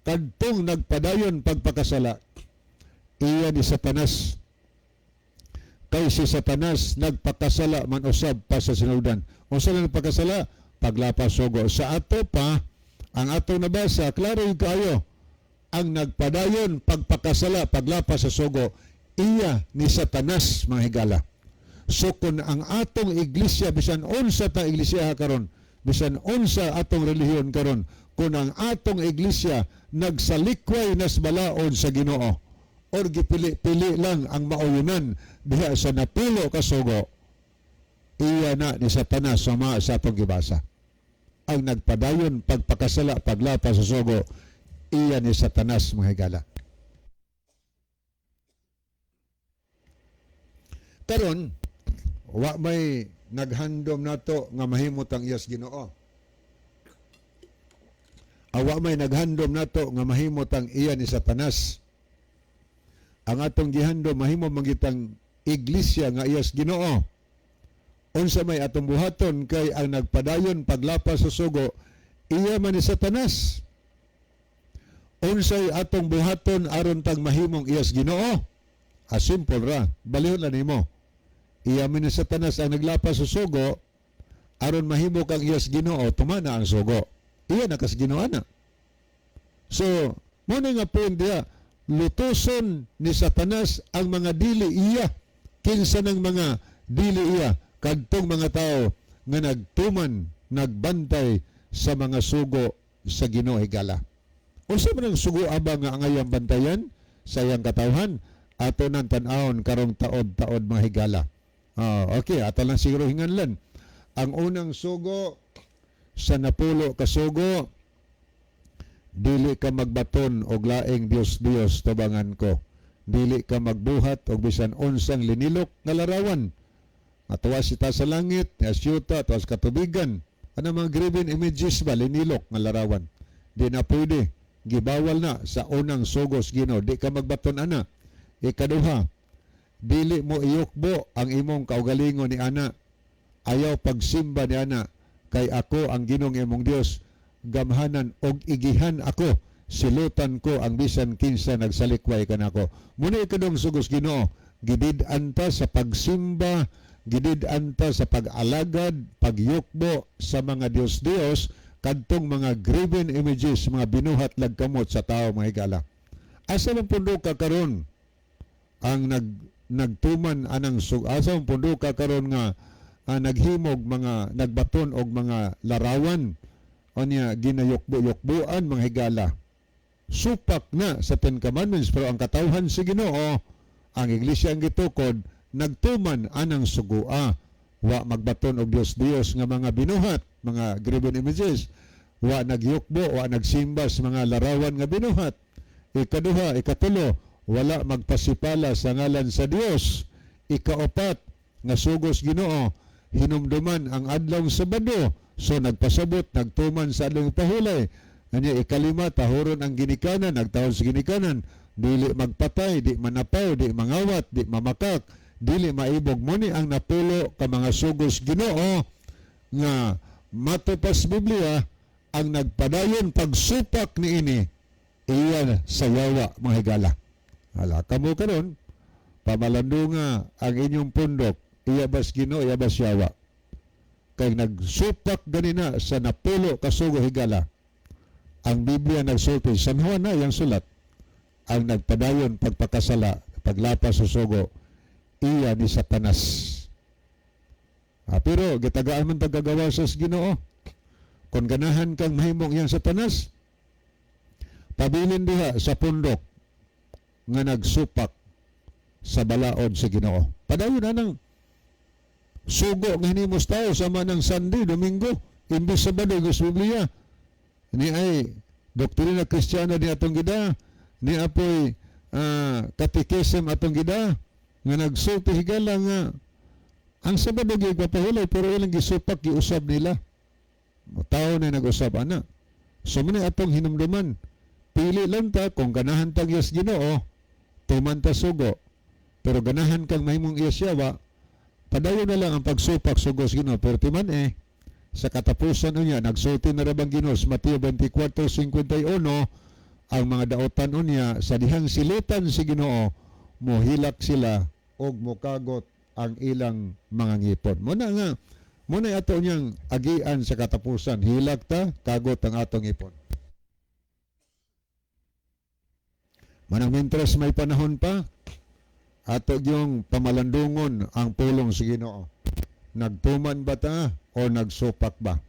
kadtong nagpadayon pagpakasala, iya ni Satanas, kay si Satanas nagpakasala man usab pa sa sinuldan. Unsa lang nagpakasala? Paglapas sugo. Sa ato pa, ang ato nabasa, klaro yung kayo, ang nagpadayon pagpakasala, paglapas sa sugo, iya ni Satanas, mga higala. So kung ang atong iglesia, bisan unsa ta iglesia karon, bisan unsa atong relihiyon karon, kung ang atong iglesia nagsalikway nas balaod sa Ginoo, or gipili-pili lang ang mauyonan diha sa napilo ka sugo, iya na ni Satanas sama sa atong gibasa. Ang nagpadayon pagpakasala, paglapas sa sugo, iya ni Satanas, mga higala. Karon, wa may naghandom nato nga mahimot ang iyas Ginoo. Wa may naghandom nato nga mahimot ang iya ni Satanas. Ang atong gihandom mahimo mangitang iglesia nga iyas Ginoo. Unsa may atong buhaton kay ang nagpadayon paglapas sa sugo, iya man ni Satanas. Unsay atong buhaton aron tang mahimong iyas Ginoo? Simple ra, balihon lang nimo. Iya man ni Satanas ang naglapas sa sugo aron mahimo kang iyas Ginoo, tumana ang sugo. Iya na kas Ginoo na. So, mo na nga point diya, lutuson ni Satanas ang mga dili iya, kinsa ng mga dili iya, kadtong mga tao nga nagtuman, nagbantay sa mga sugo sa Ginoo higala. Unsa man ang sugo aba nga ang ayang bantayan sa iyang katawhan, ato nang tan-awon karong taod-taod mga higala. Okay, ato lang siguro hinganlan. Ang unang sugo sa napulo ka sugo, dili ka magbaton og laing Dios tabangan ko. Dili ka magbuhat og bisan unsang linilok nga larawan. Atawas sita sa langit, asyuta, atawas katubigan. Ano mga graven images ba, linilok nga larawan. Di na pwede. Gibawal na sa unang sugos Ginoo. Di ka magbaton ana. Ikaduha, dili mo iyukbo ang imong kaugalingon ni ana. Ayaw pagsimba ni ana. Kay ako ang Ginoong imong Dios, gamhanan og igihan ako, silutan ko ang bisan kinsa nagsalikway kanako. Muna ikadong sugos Ginoo, gidid-an ta sa pagsimba, gidid-an ta sa pag-alagad, pagyukbo sa mga Dios-Dios, kadtong mga graven images, mga binuhat lagkamot sa tao, mga higala. Asa man pundo ka karon ang nagtuman anang asa man pundo ka karon nga naghimog mga nagbaton og mga larawan o niya ginayukbo-yukbuan, mga higala. Supak na sa Ten Commandments, pero ang katawhan si Ginoo, ang iglesia ang gitukod, nagtuman anang sugua. Wa magbaton og Dios nga mga binuhat, mga graven images. wa nagyukbo, wa nagsimba sa mga larawan nga binuhat. Ikaduha, ikatulo, wala magpasipala sa ngalan sa Dios. Ikaapat, nga sugos Ginoo, hinumduman ang adlawng Sabado, so nagpasabot, nagtuman sa adlawng pahulay. Anya ikalima, tahuron ang ginikanan, nagtahon sa ginikanan, dili magpatay, di manapaw, di mangawat, di mamakak, dili maibog. Muni ang napulo ka mga sugos Ginoo nga matupas Biblia ang nagpadayon pagsupak ni ini iya sa yawa mga higala. Hala kamo karon pamalando nga ang inyong pundok iya bas Ginoo iya bas yawa. Kay nagsupak ganina sa napulo ka sugo higala. Ang Biblia nagsulti San Juan na yang sulat ang nagpadayon pagpakasala paglapas sa sugo iya ni Satanas. Pero gitagaan man tagagawa sa Ginoo. Kung ganahan kang mahimong yang Satanas, pabilin diha sa pundok nga nagsupak sa balaod sa Ginoo. Padayon na ng sugo nga hinimos tao sama ng Sunday, Domingo, imbis Sabado, Gus Biblia. Ni ay doktrina Kristiyana ni atong gida, ni apoy katikism atong gida, nga nagsulti higala nga ang Sabado gyud papahulay pero ilang gisupak giusab nila. Tao na nag-usab ana. So man atong hinumduman. Pili lang ta kung ganahan tag yes Ginoo, tuman ta sugo. Pero ganahan kang mahimong iyasyawa, padayon na lang ang pagsupak sugos Ginoo. Pero timan sa katapusan unya nagsulti na rabang Ginoo sa Mateo 24:51 ang mga daotan unya sa dihang silitan si Ginoo mohilak sila og mokagot ang ilang mga ngipon. Muna ato niyang agian sa katapusan. Hilak ta, kagot ang atong ngipon. Manang mintres may panahon pa, ato yung pamalandungon ang pulong sa Ginoo. Nagtuman ba ta o nagsupak ba?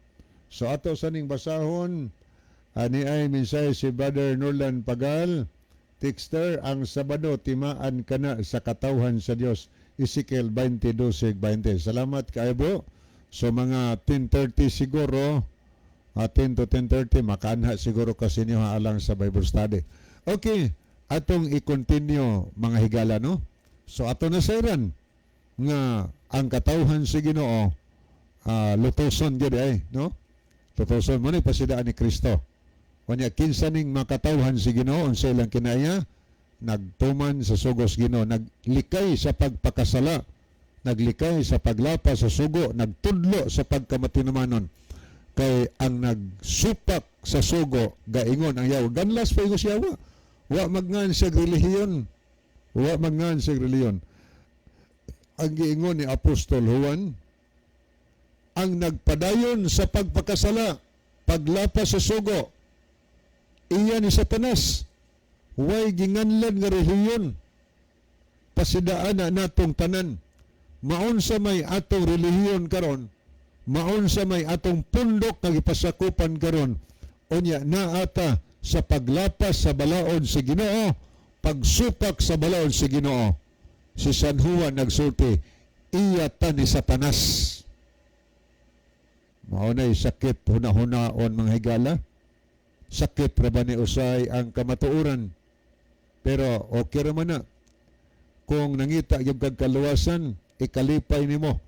So ato sa ning basahon, ani ay minsay si Brother Norland Pagal, Texter, ang Sabado timaan kana sa katawhan sa Dios. Ezekiel 22:20. Salamat kaayo bro. So mga 10:30 siguro, 10 to 10:30 makaanha siguro kasi niyo alang sa Bible study. Okay, atong i-continue mga higala no. So ato na sayran nga ang katawhan sa Ginoo lutoson gyud no. Lutoson mo ni pasidaan ni Kristo. Kanya kinsa ning makatawhan si Ginoo unsa ilang kinaya nagtuman sa sugos Ginoo, naglikay sa pagpakasala, naglikay sa paglapas sa sugo, nagtudlo sa pagkamatinumanon. Kay ang nagsupak sa sugo gaingon ang yawa, ganlas pa ingos yawa. Wa magngan sa relihiyon. Wa magngan sa relihiyon. Ang giingon ni Apostol Juan, ang nagpadayon sa pagpakasala, paglapas sa sugo, iya ni Satanas. Way ginganlan nga relihiyon. Pasidaan na natong tanan. Maon sa may atong relihiyon karon, maon sa may atong pundok nga gipasakupan karon. Unya naata sa paglapas sa balaod sa Ginoo, pagsupak sa balaod sa Ginoo. Si San Juan nagsulti, iya ta ni Satanas. Mao nay sakit huna-hunaon mga higala. Sakit ra ba ni usay ang kamatuoran? Pero okay raman na. Kung nangita yung kagkaluwasan, ikalipay nimo.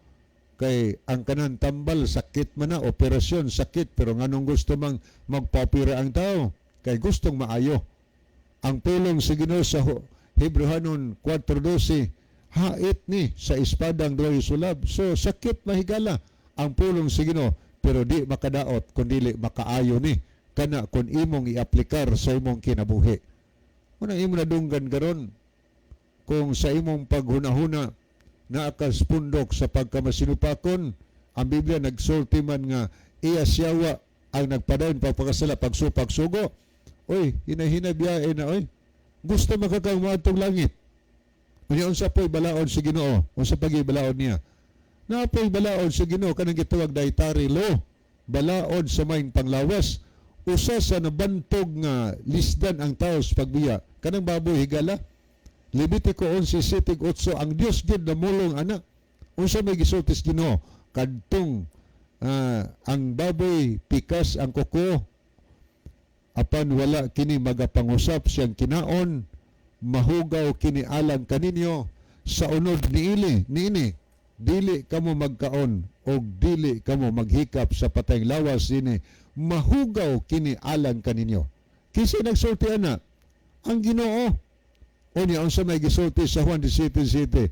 Kay ang kanan tambal, sakit man na, operasyon, sakit. Pero nganong gusto mang magpapira ang tao? Kay gustong maayo. Ang pulong sa Ginoo sa Hebrehanon 4:12, hait ni sa espadang duay sulab. So sakit mahigala ang pulong sa Ginoo. Pero di makadaot, kundi makaayo ni. Kana kung imong i-aplikar sa imong kinabuhi. Unang imong nadunggan karon kung sa imong paghunahuna naakas pundok sa pagkamasinupakon, ang Biblia nagsulti man nga iya siyawa ang nagpadayon pagpakasala pagsupak sugo. Oy, hinahinay biyae na oy. Gusto makakang maadtong langit. Unya unsa po'y balaod sa Ginoo? Unsa pagi balaod niya? Napoy balaod sa Ginoo kanang gitawag dietary law. Balaod sa maing panglawas. Usa sa nabantog nga lisdan ang tao sa pagbiya. Kanang baboy higala. Levitico 11:7-8 ang Dios gid namulong anak. Unsa may gisultis Ginoo? Kadtong ang baboy pikas ang kuko apan wala kini magapangusap siyang kinaon, mahugaw kini alang kaninyo sa unod niini dili kamo magkaon o dili kamo maghikap sa patayng lawas ini, mahugaw kini alang kaninyo. Kinsa nagsulti ana? Ang Ginoo. Unya unsa may gisulti sa Juan 17:7,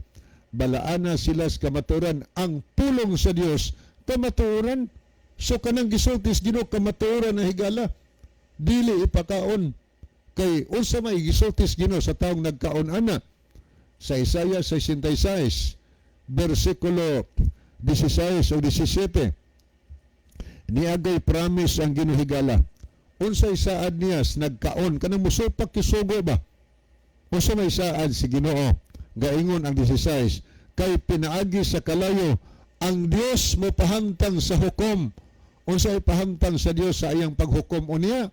balaana sila sa kamaturan, ang pulong sa Dios kamaturan. So kanang gisulti sa Ginoo kamaturan na higala, dili ipakaon. Kay unsa may gisulti sa Ginoo sa taong nagkaon ana? Sa Isaiah 66 versikulo 16 o 17, niagay promise ang Ginoo higala. Unsay saad niya nagkaon kanang musupak kisugo ba? Unsa may saad si Ginoo? Gaingon ang 16, kay pinaagi sa kalayo ang Dios mo pahamtang sa hukom. Unsay pahamtang sa Dios sa iyang paghukom unya?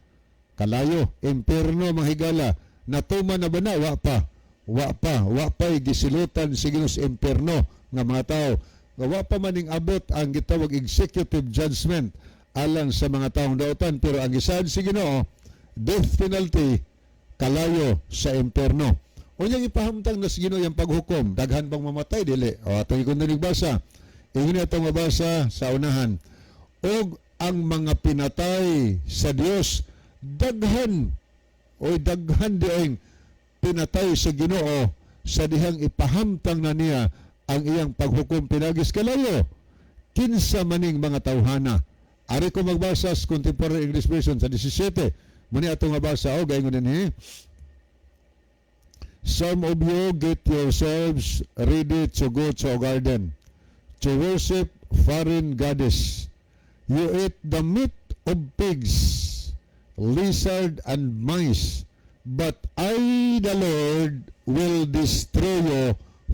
Kalayo, imperno mahigala. Natuman na ba na? Wa pa gisilutan si Ginoo sa imperno nga mga tao. Wa pa maning abot ang gitawag executive judgment alang sa mga taong daotan, pero ang gisaad si Ginoo, death penalty, kalayo sa imperno. Unyang ipahamtang na si Ginoo yung paghukom, daghan bang mamatay dili? O atong ikon basa. Inguni atong mabasa sa unahan. Og ang mga pinatay sa Dios daghan diing pinatay sa Ginoo sa dihang ipahamtang na niya ang iyang paghukom pinagis kalayo. Kinsa maning mga tawhana. Ari ko magbasa sa Contemporary English Version sa 17. Muni atong mabasa o gaingon dinhi. Some of you get yourselves ready to go to a garden to worship foreign goddess. You eat the meat of pigs, lizard and mice, but I, the Lord, will destroy you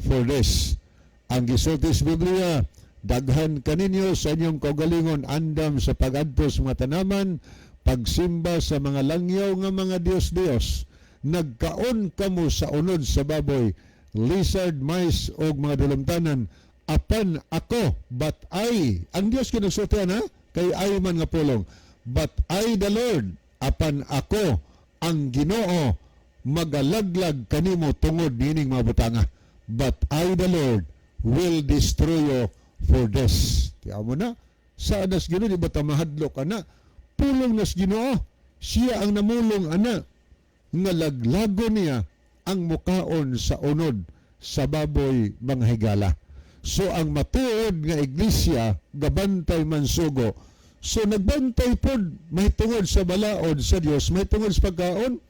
for this. Ang gisulti sa Biblia, daghan kaninyo sa inyong kaugalingon andam sa pag-adto sa mga tanaman, pagsimba sa mga langyaw nga mga Dios-Dios. Nagkaon kamo sa unod sa baboy, lizard, mice o mga dalamtanan, apan ako, but I, ang Dios kinagsultihan ha, kay I man nga pulong, but I the Lord, apan ako, ang Ginoo, magalaglag kanimo tungod nining mga butanga. But I the Lord will destroy you for this. Kaya mo na, saan nas Ginoo, di ba tamahadlo ka na? Pulong nas Ginoo, siya ang namulong ana, nga laglago niya ang mukaon sa unod sa baboy mga higala. So ang matuod nga iglesia, gabantay man sugo. So nagbantay pod, may tungod sa balaod sa Dios, may tungod sa pagkaon.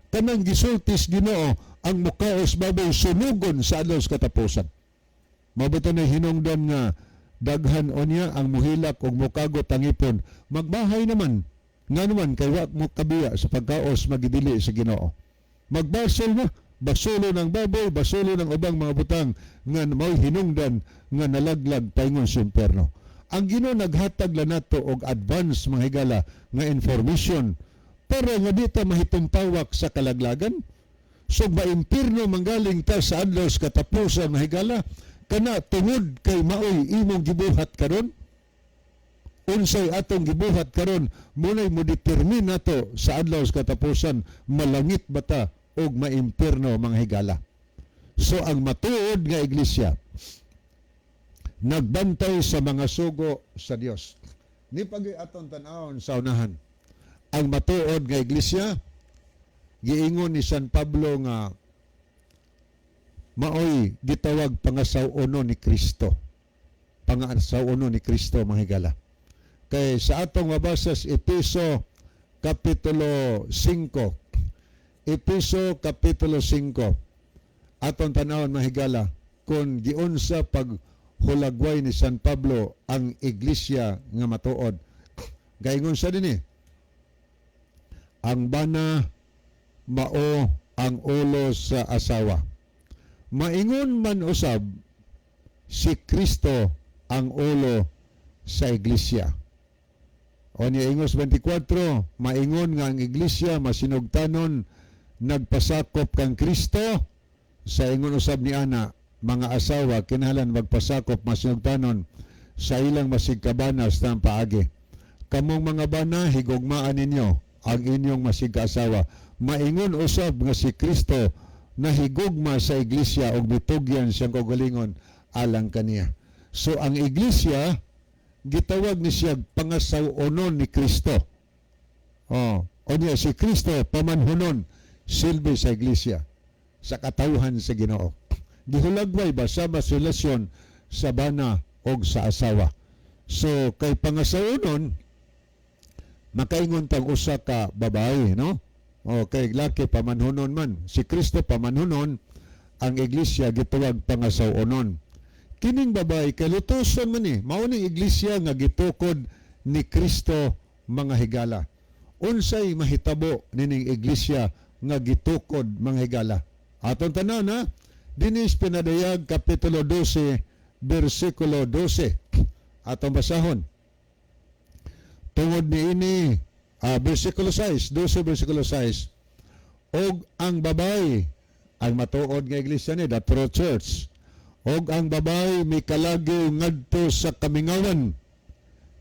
Kanang gisultis Ginoo, ang mukaos baboy sunugon sa adlaw sa katapusan. Mabuto na hinungdan nga daghan o niya ang muhilak o mukagot ang ipon. Magbahay naman, nga naman kay wa mo kabiya sa pagkaos magidili sa Ginoo. Magbasol na, basulo ng baboy, basulo ng ubang mga butang nga may hinungdan nga nalaglag paingon sa imperno. Ang Ginoo naghatag la nato og advance mga higala nga information para nga dita mahitumpawak sa kalaglagan. So ba-impirno manggaling ta sa adlaw sa katapusan mga higala, kana tungod kay maoy imong gibuhat karon. Unsay atong gibuhat karon, munay mo determine nato sa adlaw sa katapusan, malangit bata og maimpirno mga higala. So ang matuod nga iglesia nagbantay sa mga sugo sa Dios. Ni pagi aton tan-awon sa unahan. Ang matuod nga iglesia giingon ni San Pablo nga maoy gitawag pangasawuno ni Kristo. Pangasawuno ni Kristo mga higala. Kay sa atong mabasa sa Efeso Kapitulo 5. Efeso Kapitulo 5. Atong tanawon mahigala kung giunsa paghulagway ni San Pablo ang iglesia nga matuod. Gaingon sa dinhi, ang bana mao ang ulo sa asawa. Maingon man usab si Kristo ang ulo sa iglesia. O niya ingos 24, maingon nga ang iglesia masinugtanon nagpasakop kang Kristo. Sa ingon usab ni ana, mga asawa kinahanglan magpasakop masinugtanon sa ilang masigkabanas ng paagi. Kamong mga bana higugmaan ninyo ang inyong masiga-asawa. Maingon usab nga si Kristo nahigugma sa iglesia og bitugyan siyang kaugalingon alang kaniya. So ang iglesia gitawag ni siya pangasaw-onon ni Kristo. O niya si Kristo pamanhunon silbi sa iglesia sa katawhan sa Ginoo. Gihulagway ba sa mas relasyon sa bana og sa asawa. So kay pangasaw-onon makaingon tang usa ka babae, no? O kay laki pamanhunon man. Si Kristo pamanhunon, ang iglesia gituwag pangasaw-onon. Kining babae kay lutoson man ni. Mao ning iglesia nga gitukod ni Kristo mga higala. Unsay mahitabo nining iglesia nga gitukod mga higala? Aton tanan na dinis pinadayag kapitulo 12 bersikulo 12. Atong basahon. Tungod niini bersikulo 6, 12 bersikulo 6. Og ang babae, ang matuod nga iglesia ni, the true church. Og ang babae may kalagaw ngadto sa kamingawan.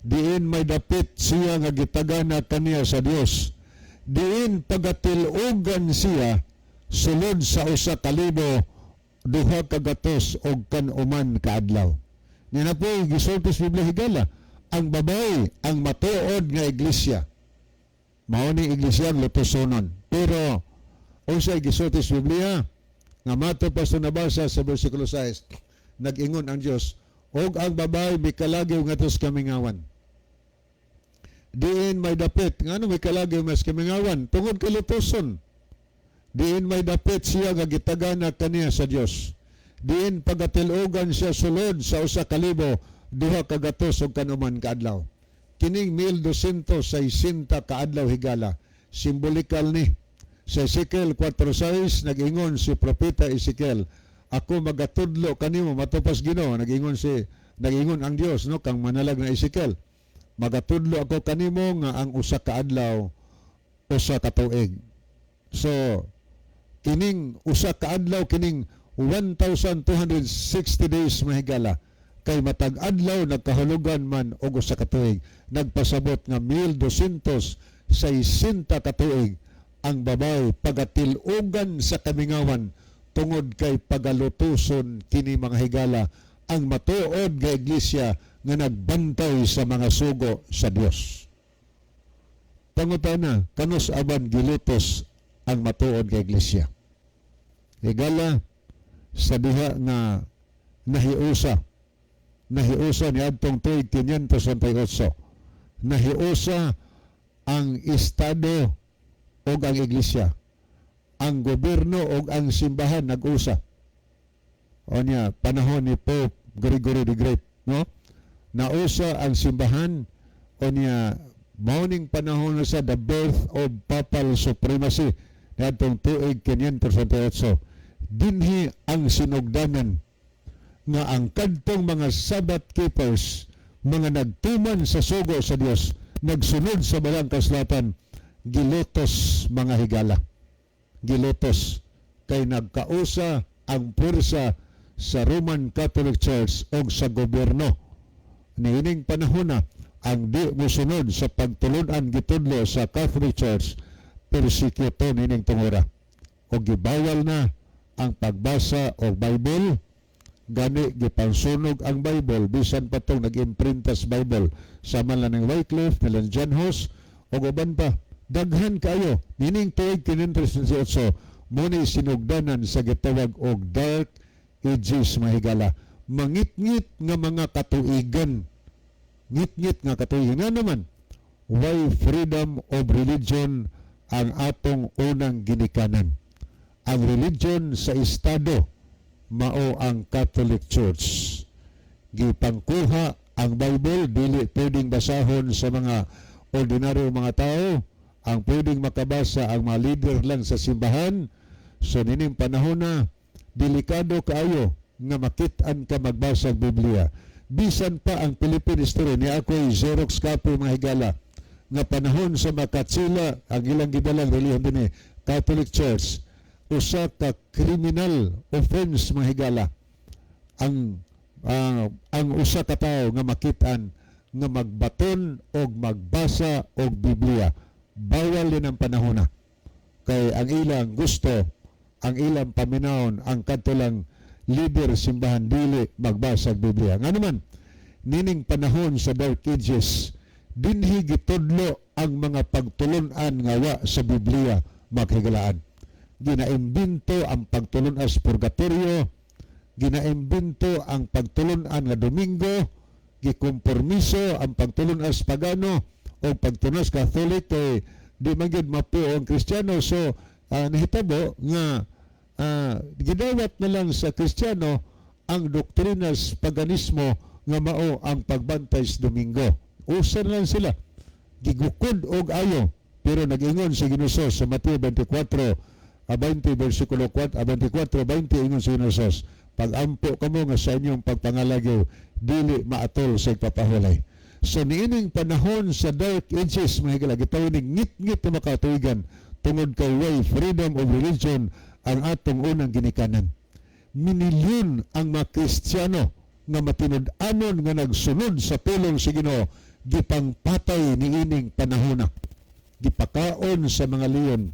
Diin may dapit siya nga gitagana kaniya sa Dios. Diin pagatilugan siya sulod sa usa ka libo duha ka gatos og kanuman kaadlaw. Ni na po gisulti sa Biblia higala, ang babae ang matuod nga iglesia. Mao ni iglesia ang lutosonon. Pero unsay gisulti sa Biblia nga mato pa sa nabasa sa bersikulo 6, nag-ingon ang Dios, og ang babae may kalagaw ngadto sa kamingawan. Diin may dapit, ngano may kalagaw mas kamingawan tungod kay lutoson. Diin may dapit siya nga gitagana kaniya sa Dios. Diin pagatilugan siya sulod sa usa ka libo duha ka gatos og kanuman kaadlaw. Kining 1260 kaadlaw higala, simbolikal ni. Sa Ezekiel 4:6 nag-ingon si propeta Ezekiel, ako magatudlo kanimo matupas Ginoo. Nag-ingon ang Dios no kang manalag na Ezekiel. Magatudlo ako kanimo nga ang usa ka adlaw usa ka tuig. So kining usa ka adlaw kining 1,260 days mahigala kay matag adlaw nagkahulugan man og usa ka tuig. Nagpasabot nga 1260 ka tuig ang babae pagatilugan sa kamingawan tungod kay pagalutuson kini mga higala ang matuod nga iglesia nga nagbantay sa mga sugo sa Dios. Pangutana, kanus aban gilutos ang matuod nga iglesia? Higala sa diha nga nahiusa ni adtong tuig 568. Nahiusa ang estado og ang iglesia, ang gobyerno og ang simbahan nag-usa. O niya, panahon ni Pope Gregory the Great, no? Nausa ang simbahan, o niya, mauning panahon na sa the birth of papal supremacy niadtong tuig 568. Dinhi ang sinugdanan nga ang kadtong mga Sabbath keepers, mga nagtuman sa sugo sa Dios, nagsunod sa balang kasulatan, gilutos mga higala. Gilutos kay nagkausa ang pursa sa Roman Catholic Church o sa gobyerno. Niining panahon na ang di musunod sa pagtulunan gitudlo sa Catholic Church, persecute nining tungura. O gibawal na ang pagbasa o Bible, gani gipansunog ang Bible, bisan pa itong nag-imprintas Bible sa man ng Wycliffe, nilang John Hus, o uban pa. Daghan kayo, nining tuig 538, muna sinugdanan sa gitawag og Dark Ages mahigala. Mangit-ngit nga mga katuigan. Ngit-ngit nga katuigan. Nga naman, why freedom of religion ang atong unang ginikanan? Ang religion sa estado, mao ang Catholic Church. Gipangkuha ang Bible, dili pwedeng basahon sa mga ordinaryo mga tao. Ang pwedeng makabasa ang mga leader lang sa simbahan. So nining panahon na delikado kaayo nga makitaan ka magbasa ang Biblia. Bisan pa ang Philippine history ni ako'y Xerox copy mga higala nga panahon sa Makatsila ang ilang gidalang reliyon din Catholic Church, usa ka criminal offense mga higala ang usa ka tawo nga makitaan nga magbaton og magbasa og Biblia. bawal din ang panahon na. Kay ang ilang gusto, ang ilang paminahon, ang katulang leader simbahan dili magbasag Biblia. Nga naman, nining panahon sa Dark Ages, dinhi gitudlo ang mga pagtulunan nga wa sa Biblia maghigalaan. Ginaimbento ang pagtulunan sa purgatorio, ginaimbento ang pagtulunan nga Domingo, gikompormiso ang pagtulunan sa pagano o pagtulunan sa Catholic kay di man gyud mapuo ang Kristiyano. So nahitabo nga gidawat na lang sa Kristiyano ang doktrina sa paganismo nga mao ang pagbantay sa Domingo. Usa na lang sila. Gigukod og ayo. Pero nag-ingon si Ginosos sa Mateo 24, 20 versikulo 4, 24, 20 ingon si Ginosos, pag-ampo kamo nga sa inyong pagpangalagyo, dili maatol sa ipapahulay. So niining panahon sa Dark Ages, mga higala, gitawin ngit-ngit na makatuigan tungod kay way freedom of religion ang atong unang ginikanan. Minilyon ang mga Kristiyano nga matinud-anon nga nagsunod sa pulong sa Ginoo, gipangpatay niining panahon na. Gipakaon sa mga leon.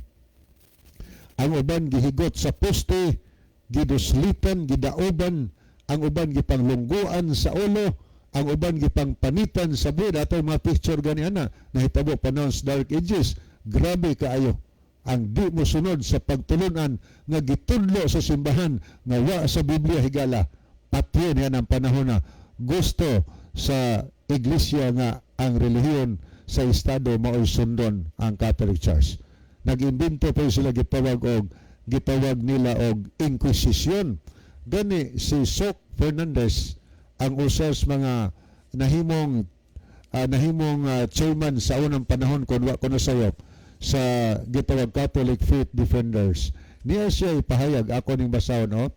Ang uban gihigot sa poste, giduslitan, gidaoban, ang uban gipanglungguan sa ulo, ang uban gipangpanitan sa buhid. Ato mga picture ganiana, nahitabo panahon sa Dark Ages. Grabe kaayo ang di mo sunod sa pagtulunan nga gitudlo sa simbahan nga wa sa Biblia higala. Patyon yan ang panahon na gusto sa iglesia nga ang relihiyon sa estado mao'y sundon ang Catholic Church. Nag-imbento pa sila gitawag nila og Inquisition. Gani si Sok Fernandez ang usas mga nahimong chairman sa unang panahon kung wa ko nasayop sa gitawag Catholic Faith Defenders. Niya siya ipahayag, ako ning basahon, no?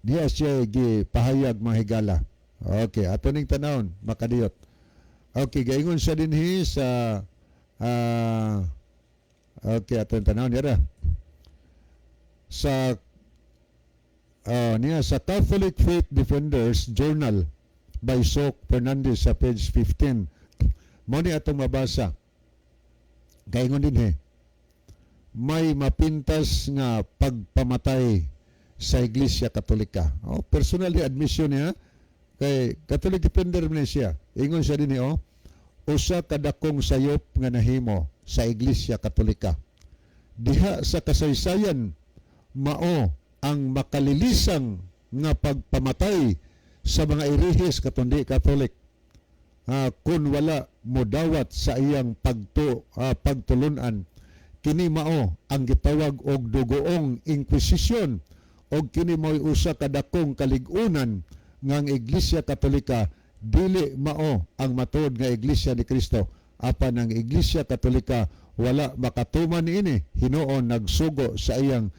Niya siya gipahayag mga higala. Okay, ato ning tanawon, makadiyot. Okay, gaingon siya dinhi sa okay, ato ning tanawon yara. Sa niya sa Catholic Faith Defenders Journal by Sok Fernandez sa page 15. Mo ni atong mabasa. Gaingon dinhi. May mapintas nga pagpamatay sa Iglesia Katolika. Oh, personal admission niya kay Catholic Defender man siya. Ingon siya dinhi usa ka dakong sayop nga nahimo sa Iglesia Katolika. Diha sa kasaysayan mao ang makalilisang nga pagpamatay sa mga irihis katundi Catholic. Kung wala mo dawat sa iyang pagtulunan, kini mao ang gitawag og dugoong inkwisisyon og kini mao'y usa ka dakong kaligunan nga ang Iglesia Katolika dili mao ang matuod nga Iglesia ni Kristo. Apan ang Iglesia Katolika wala makatuman niini, hinuon nagsugo sa iyang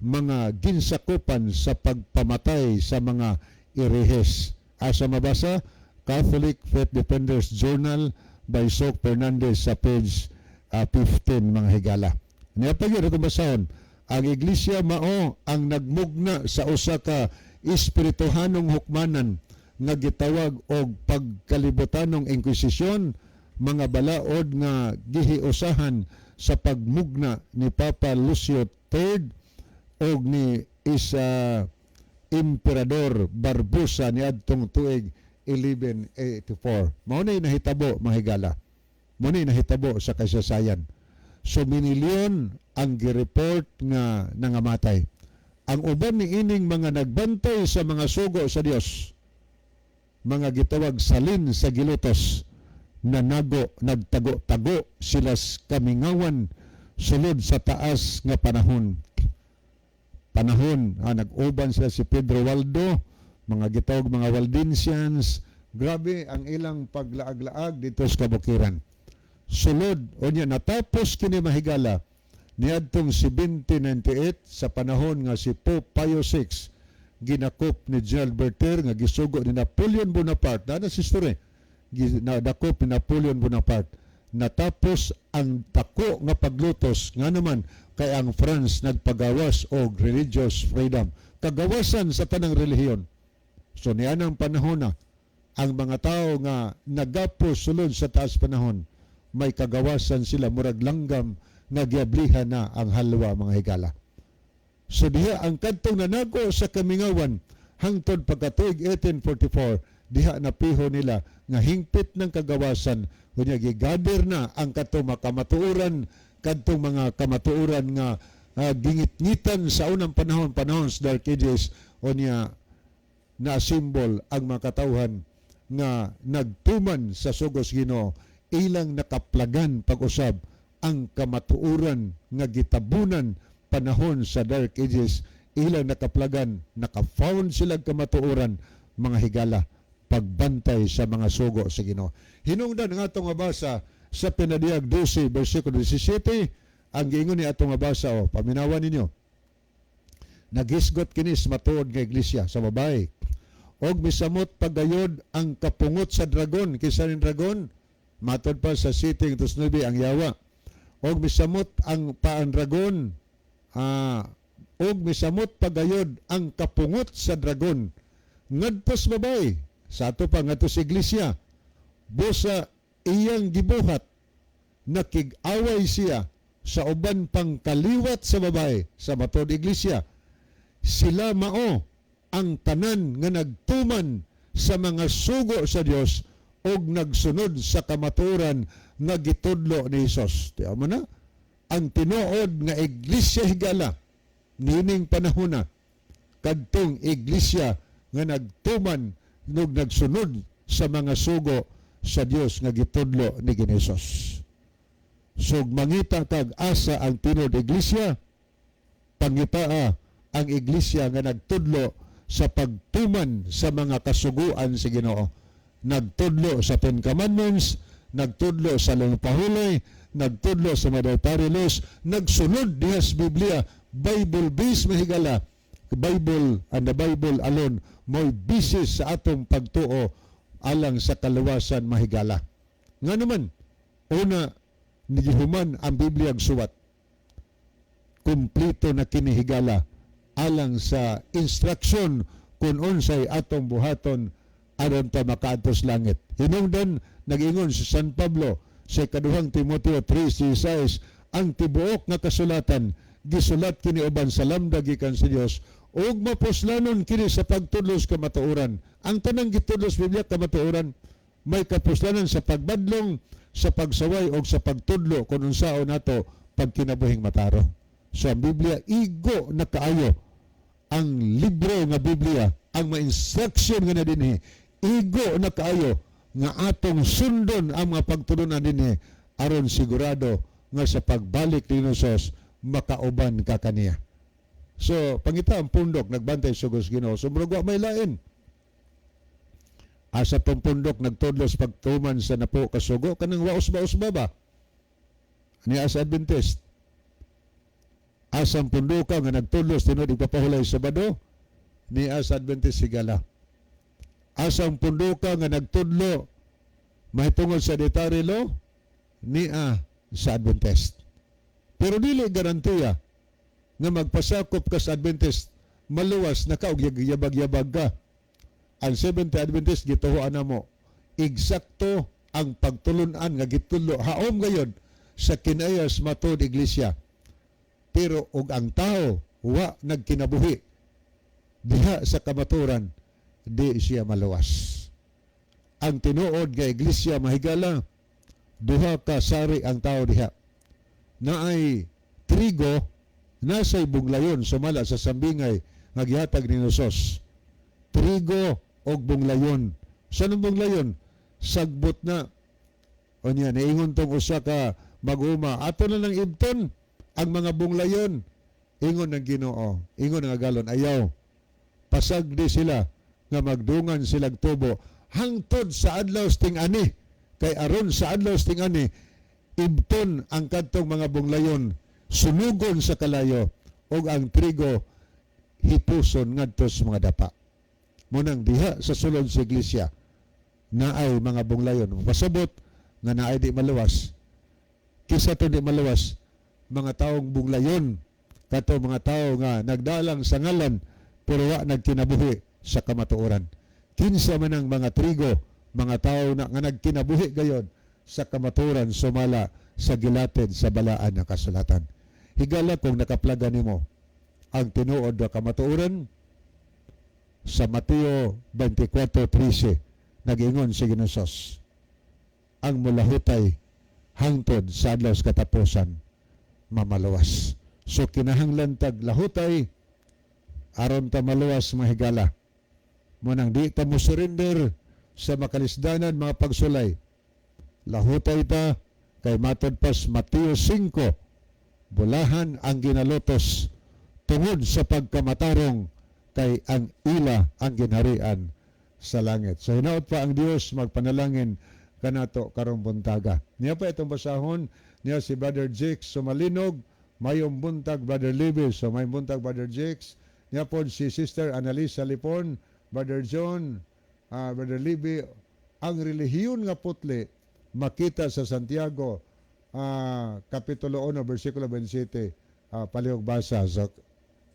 mga ginsakupan sa pagpamatay sa mga irihes. Asa mabasa? Catholic Faith Defenders Journal by Sok Fernandez sa page 15 mga higala. Niya pa yun itong basahon. Ang Iglesia mao ang nagmugna sa usa ka espirituhanong hukmanan nga gitawag og pagkalibutanong inkwisisyon, mga balaod nga gihiusahan sa pagmugna ni Papa Lucio III og ni Emperador Barbosa niadtong tuig 1184. Mao nay nahitabo mahigala. Mao nay nahitabo sa kasaysayan. So minilyon ang gireport nga nangamatay. Ang uban ni ining mga nagbantay sa mga sugo sa Dios, mga gitawag salin sa gilutos, nagtago-tago sila kamingawan sulod sa taas nga panahon. Nag-uban sila si Pedro Waldo, mga gitawag mga Waldensians. Grabe ang ilang paglaag-laag dito sa kabukiran. Sulod o niya natapos kini mahigala niadtong 1798 sa panahon nga si Pope Pio VI ginakop ni General Bertier nga gisugo ni Napoleon Bonaparte. Dana si story. Ginadakop ni Napoleon Bonaparte. Natapos ang tako nga paglutos nga naman kay ang France nagpagawas og religious freedom. Kagawasan sa tanang relihiyon. So nianang panahon na ang mga tao nga nagapos sulod sa taas panahon may kagawasan sila murag langgam nga giablihan na ang halwa mga higala. So diha ang kadtong nanako sa Kamingawan hangtod pagkatuig 1844 diha napiho nila nga hingpit ng kagawasan kunya gigather na ang kadtong makamatuoran kadtong mga kamatuoran nga gingit-ngitan sa unang panahon sa Dark Ages unya na simbol ang mga katawhan nga nagtuman sa sugos Ginoo ilang nakaplagan pag-usab ang kamatuoran nga gitabunan panahon sa Dark Ages ilang nakaplagan naka-found sila kamatuoran mga higala pagbantay sa mga sugo sa Ginoo. Hinungdan ang atong mabasa sa Pinadiyag 12 versikulo 17 ang giingon ni atong mabasa paminawan ninyo. Nagisgot kini sa matuod nga iglesia sa babae. Og misamot pagayod ang kapungot sa dragon kaysa ning dragon matod pa sa sitting 9 ang yawa. Og misamot ang paan dragon og misamot pagayod ang kapungot sa dragon ngadtos babae sa ato pa ngadto sa iglesia busa iyang gibuhat nakig-away siya sa uban pang kaliwat sa babae sa matod iglesia sila mao ang tanan nga nagtuman sa mga sugo sa Dios og nagsunod sa kamatuoran nga gitudlo ni Hesus. Tiyo mo na ang tinuod nga iglesia higala nining panahon na kadtong iglesia nga nagtuman ug nagsunod sa mga sugo sa Dios nga gitudlo ni Hesus. So mangita kag asa ang tinuod iglesia pangitaa ang iglesia nga nagtudlo sa pagtuman sa mga kasuguan sa Ginoo. Nagtudlo sa Ten Commandments, nagtudlo sa Pahuloy, nagtudlo sa Mandatory Laws, nagsunod diha sa Biblia, Bible-based mahigala. Bible and the Bible alone mo'y bisis sa atong pagtuo alang sa kaluwasan mahigala. Nga naman, una, nigihuman ang Biblia suwat. Kumplito na kinihigala alang sa instruction kung unsay atong buhaton aron ta makaadtos langit. Hinungdan nag-ingon si San Pablo sa ikaduhang Timoteo 3:6 ang tibuok nga kasulatan gisulat kini uban sa lamda gikan sa Dios ug mapuslanon kini sa pagtudlos kamatuoran. Ang tanang gitudlos Biblia kamatuoran may kapuslanan sa pagbadlong, sa pagsaway o sa pagtudlo kung unsaon nato pagkinabuhing mataro. So ang Biblia igo na kaayo ang libro nga Biblia ang ma-instruction nga na dinhi igo na kaayo nga atong sundon ang mga pagtulunan dinhi aron sigurado nga sa pagbalik ni Hesus makauban ka kaniya. So pangita ang pundok nagbantay sugos Ginoo sumrog wa may lain. Asa pang pundok nagtudlos pagtuman sa napo kasugo kanang waos-baos ba ni asa Adventist. Asang punduka nga nagtudlos tinud ipapahulay Sabado ni asa Adventist sigala. Asang punduka nga nagtudlo mahitungod sa Dietary Law ni sa Adventist. Pero dili garantiya nga magpasakop ka sa Adventist maluwas na ka og yabag-yabag ka. Ang Seventh Adventist gituhuan na mo eksakto ang pagtulunan nga gitudlo haom gayud sa kinayas matod iglesia. Pero og ang tao wa nagkinabuhi diha sa kamaturan di siya maluwas. Ang tinuod nga iglesia mahigala duha ka sari ang tao diha. Naay trigo nasay buglayon sumala sa sambingay nga gihatag ni Hesus. Trigo og buglayon. Sa buglayon sagbot na unya niingon tong usa ka mag-uma ato na lang ibton ang mga bunglayon ingon ng Ginoo ingon nga galon ayaw pasagdi sila nga magdungan silang tubo hangtod sa adlaw sting ani kay aron sa adlaw sting ani ibton ang kadtong mga bunglayon sunugon sa kalayo og ang trigo hipuson ngadto sa mga dapa munang diha sa sulod sa iglesia naay mga bunglayon pasabot nga naay di maluwas kisa to di maluwas mga taong buglayon kato mga tao nga nagdalang sa ngalan pero wa nagkinabuhi sa kamatuoran. Kinsa man ang mga trigo, mga tao na nga nagkinabuhi gayon sa kamaturan sumala sa gilatid sa balaan ng kasulatan. Higala kung nakaplaga nimo ang tinuod nga kamatuoran sa Mateo 24:13 nag-ingon si Ginosos, ang mulahutay hangtod sa adlaw sa katapusan mamalawas. So kinahanglan tag lahutay aron ta maluwas mahigala. Munang di ta mo surrender sa makalisdanan mga pagsulay. Lahutay ta kay matod pas Mateo 5, bulahan ang ginalotos tungod sa pagkamatarong kay ang ila ang ginharian sa langit. So hinaot pa ang Dios magpanalangin kanato karong buntaga. Niya pa itong basahon niya si Brother Jakes sumalinog, mayong buntag Brother Libby, so may buntag Brother Jakes. Niya po si Sister Annalisa Lipon, Brother John, Brother Libby, ang relihiyon nga putli makita sa Santiago Kapitulo 1, versikulo 27, palihog basa. So,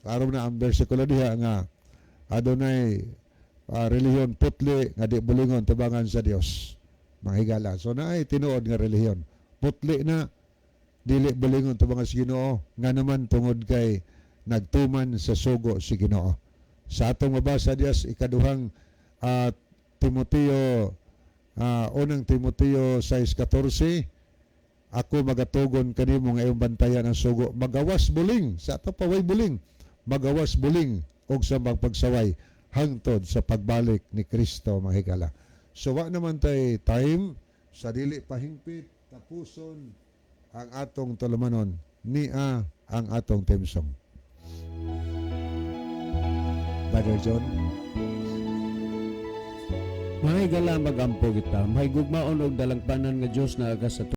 aron na ang versikulo diha nga adunay relihiyon putli nga di bulingon tubangan sa Dios. Mga higala. So naay tinuod nga relihiyon. Putli na dili bulingon tubangan sa Ginoo nga naman tungod kay nagtuman sa sugo si Ginoo. Sa atong mabasa dias ikaduhang Timoteo unang Timoteo 6:14, ako magatugon kanimo nga iyong bantayan ang sugo, magawas buling sa ato paway buling, magawas buling og sa magpagsaway hangtod sa pagbalik ni Kristo mga higala. So wa naman tay time sa dili pahingpit tapuson ang atong tulumanon niya ang atong theme song. Brother John, Mahigala magampo kita, mahigugmaon og dalangpanan nga Dios na aga sa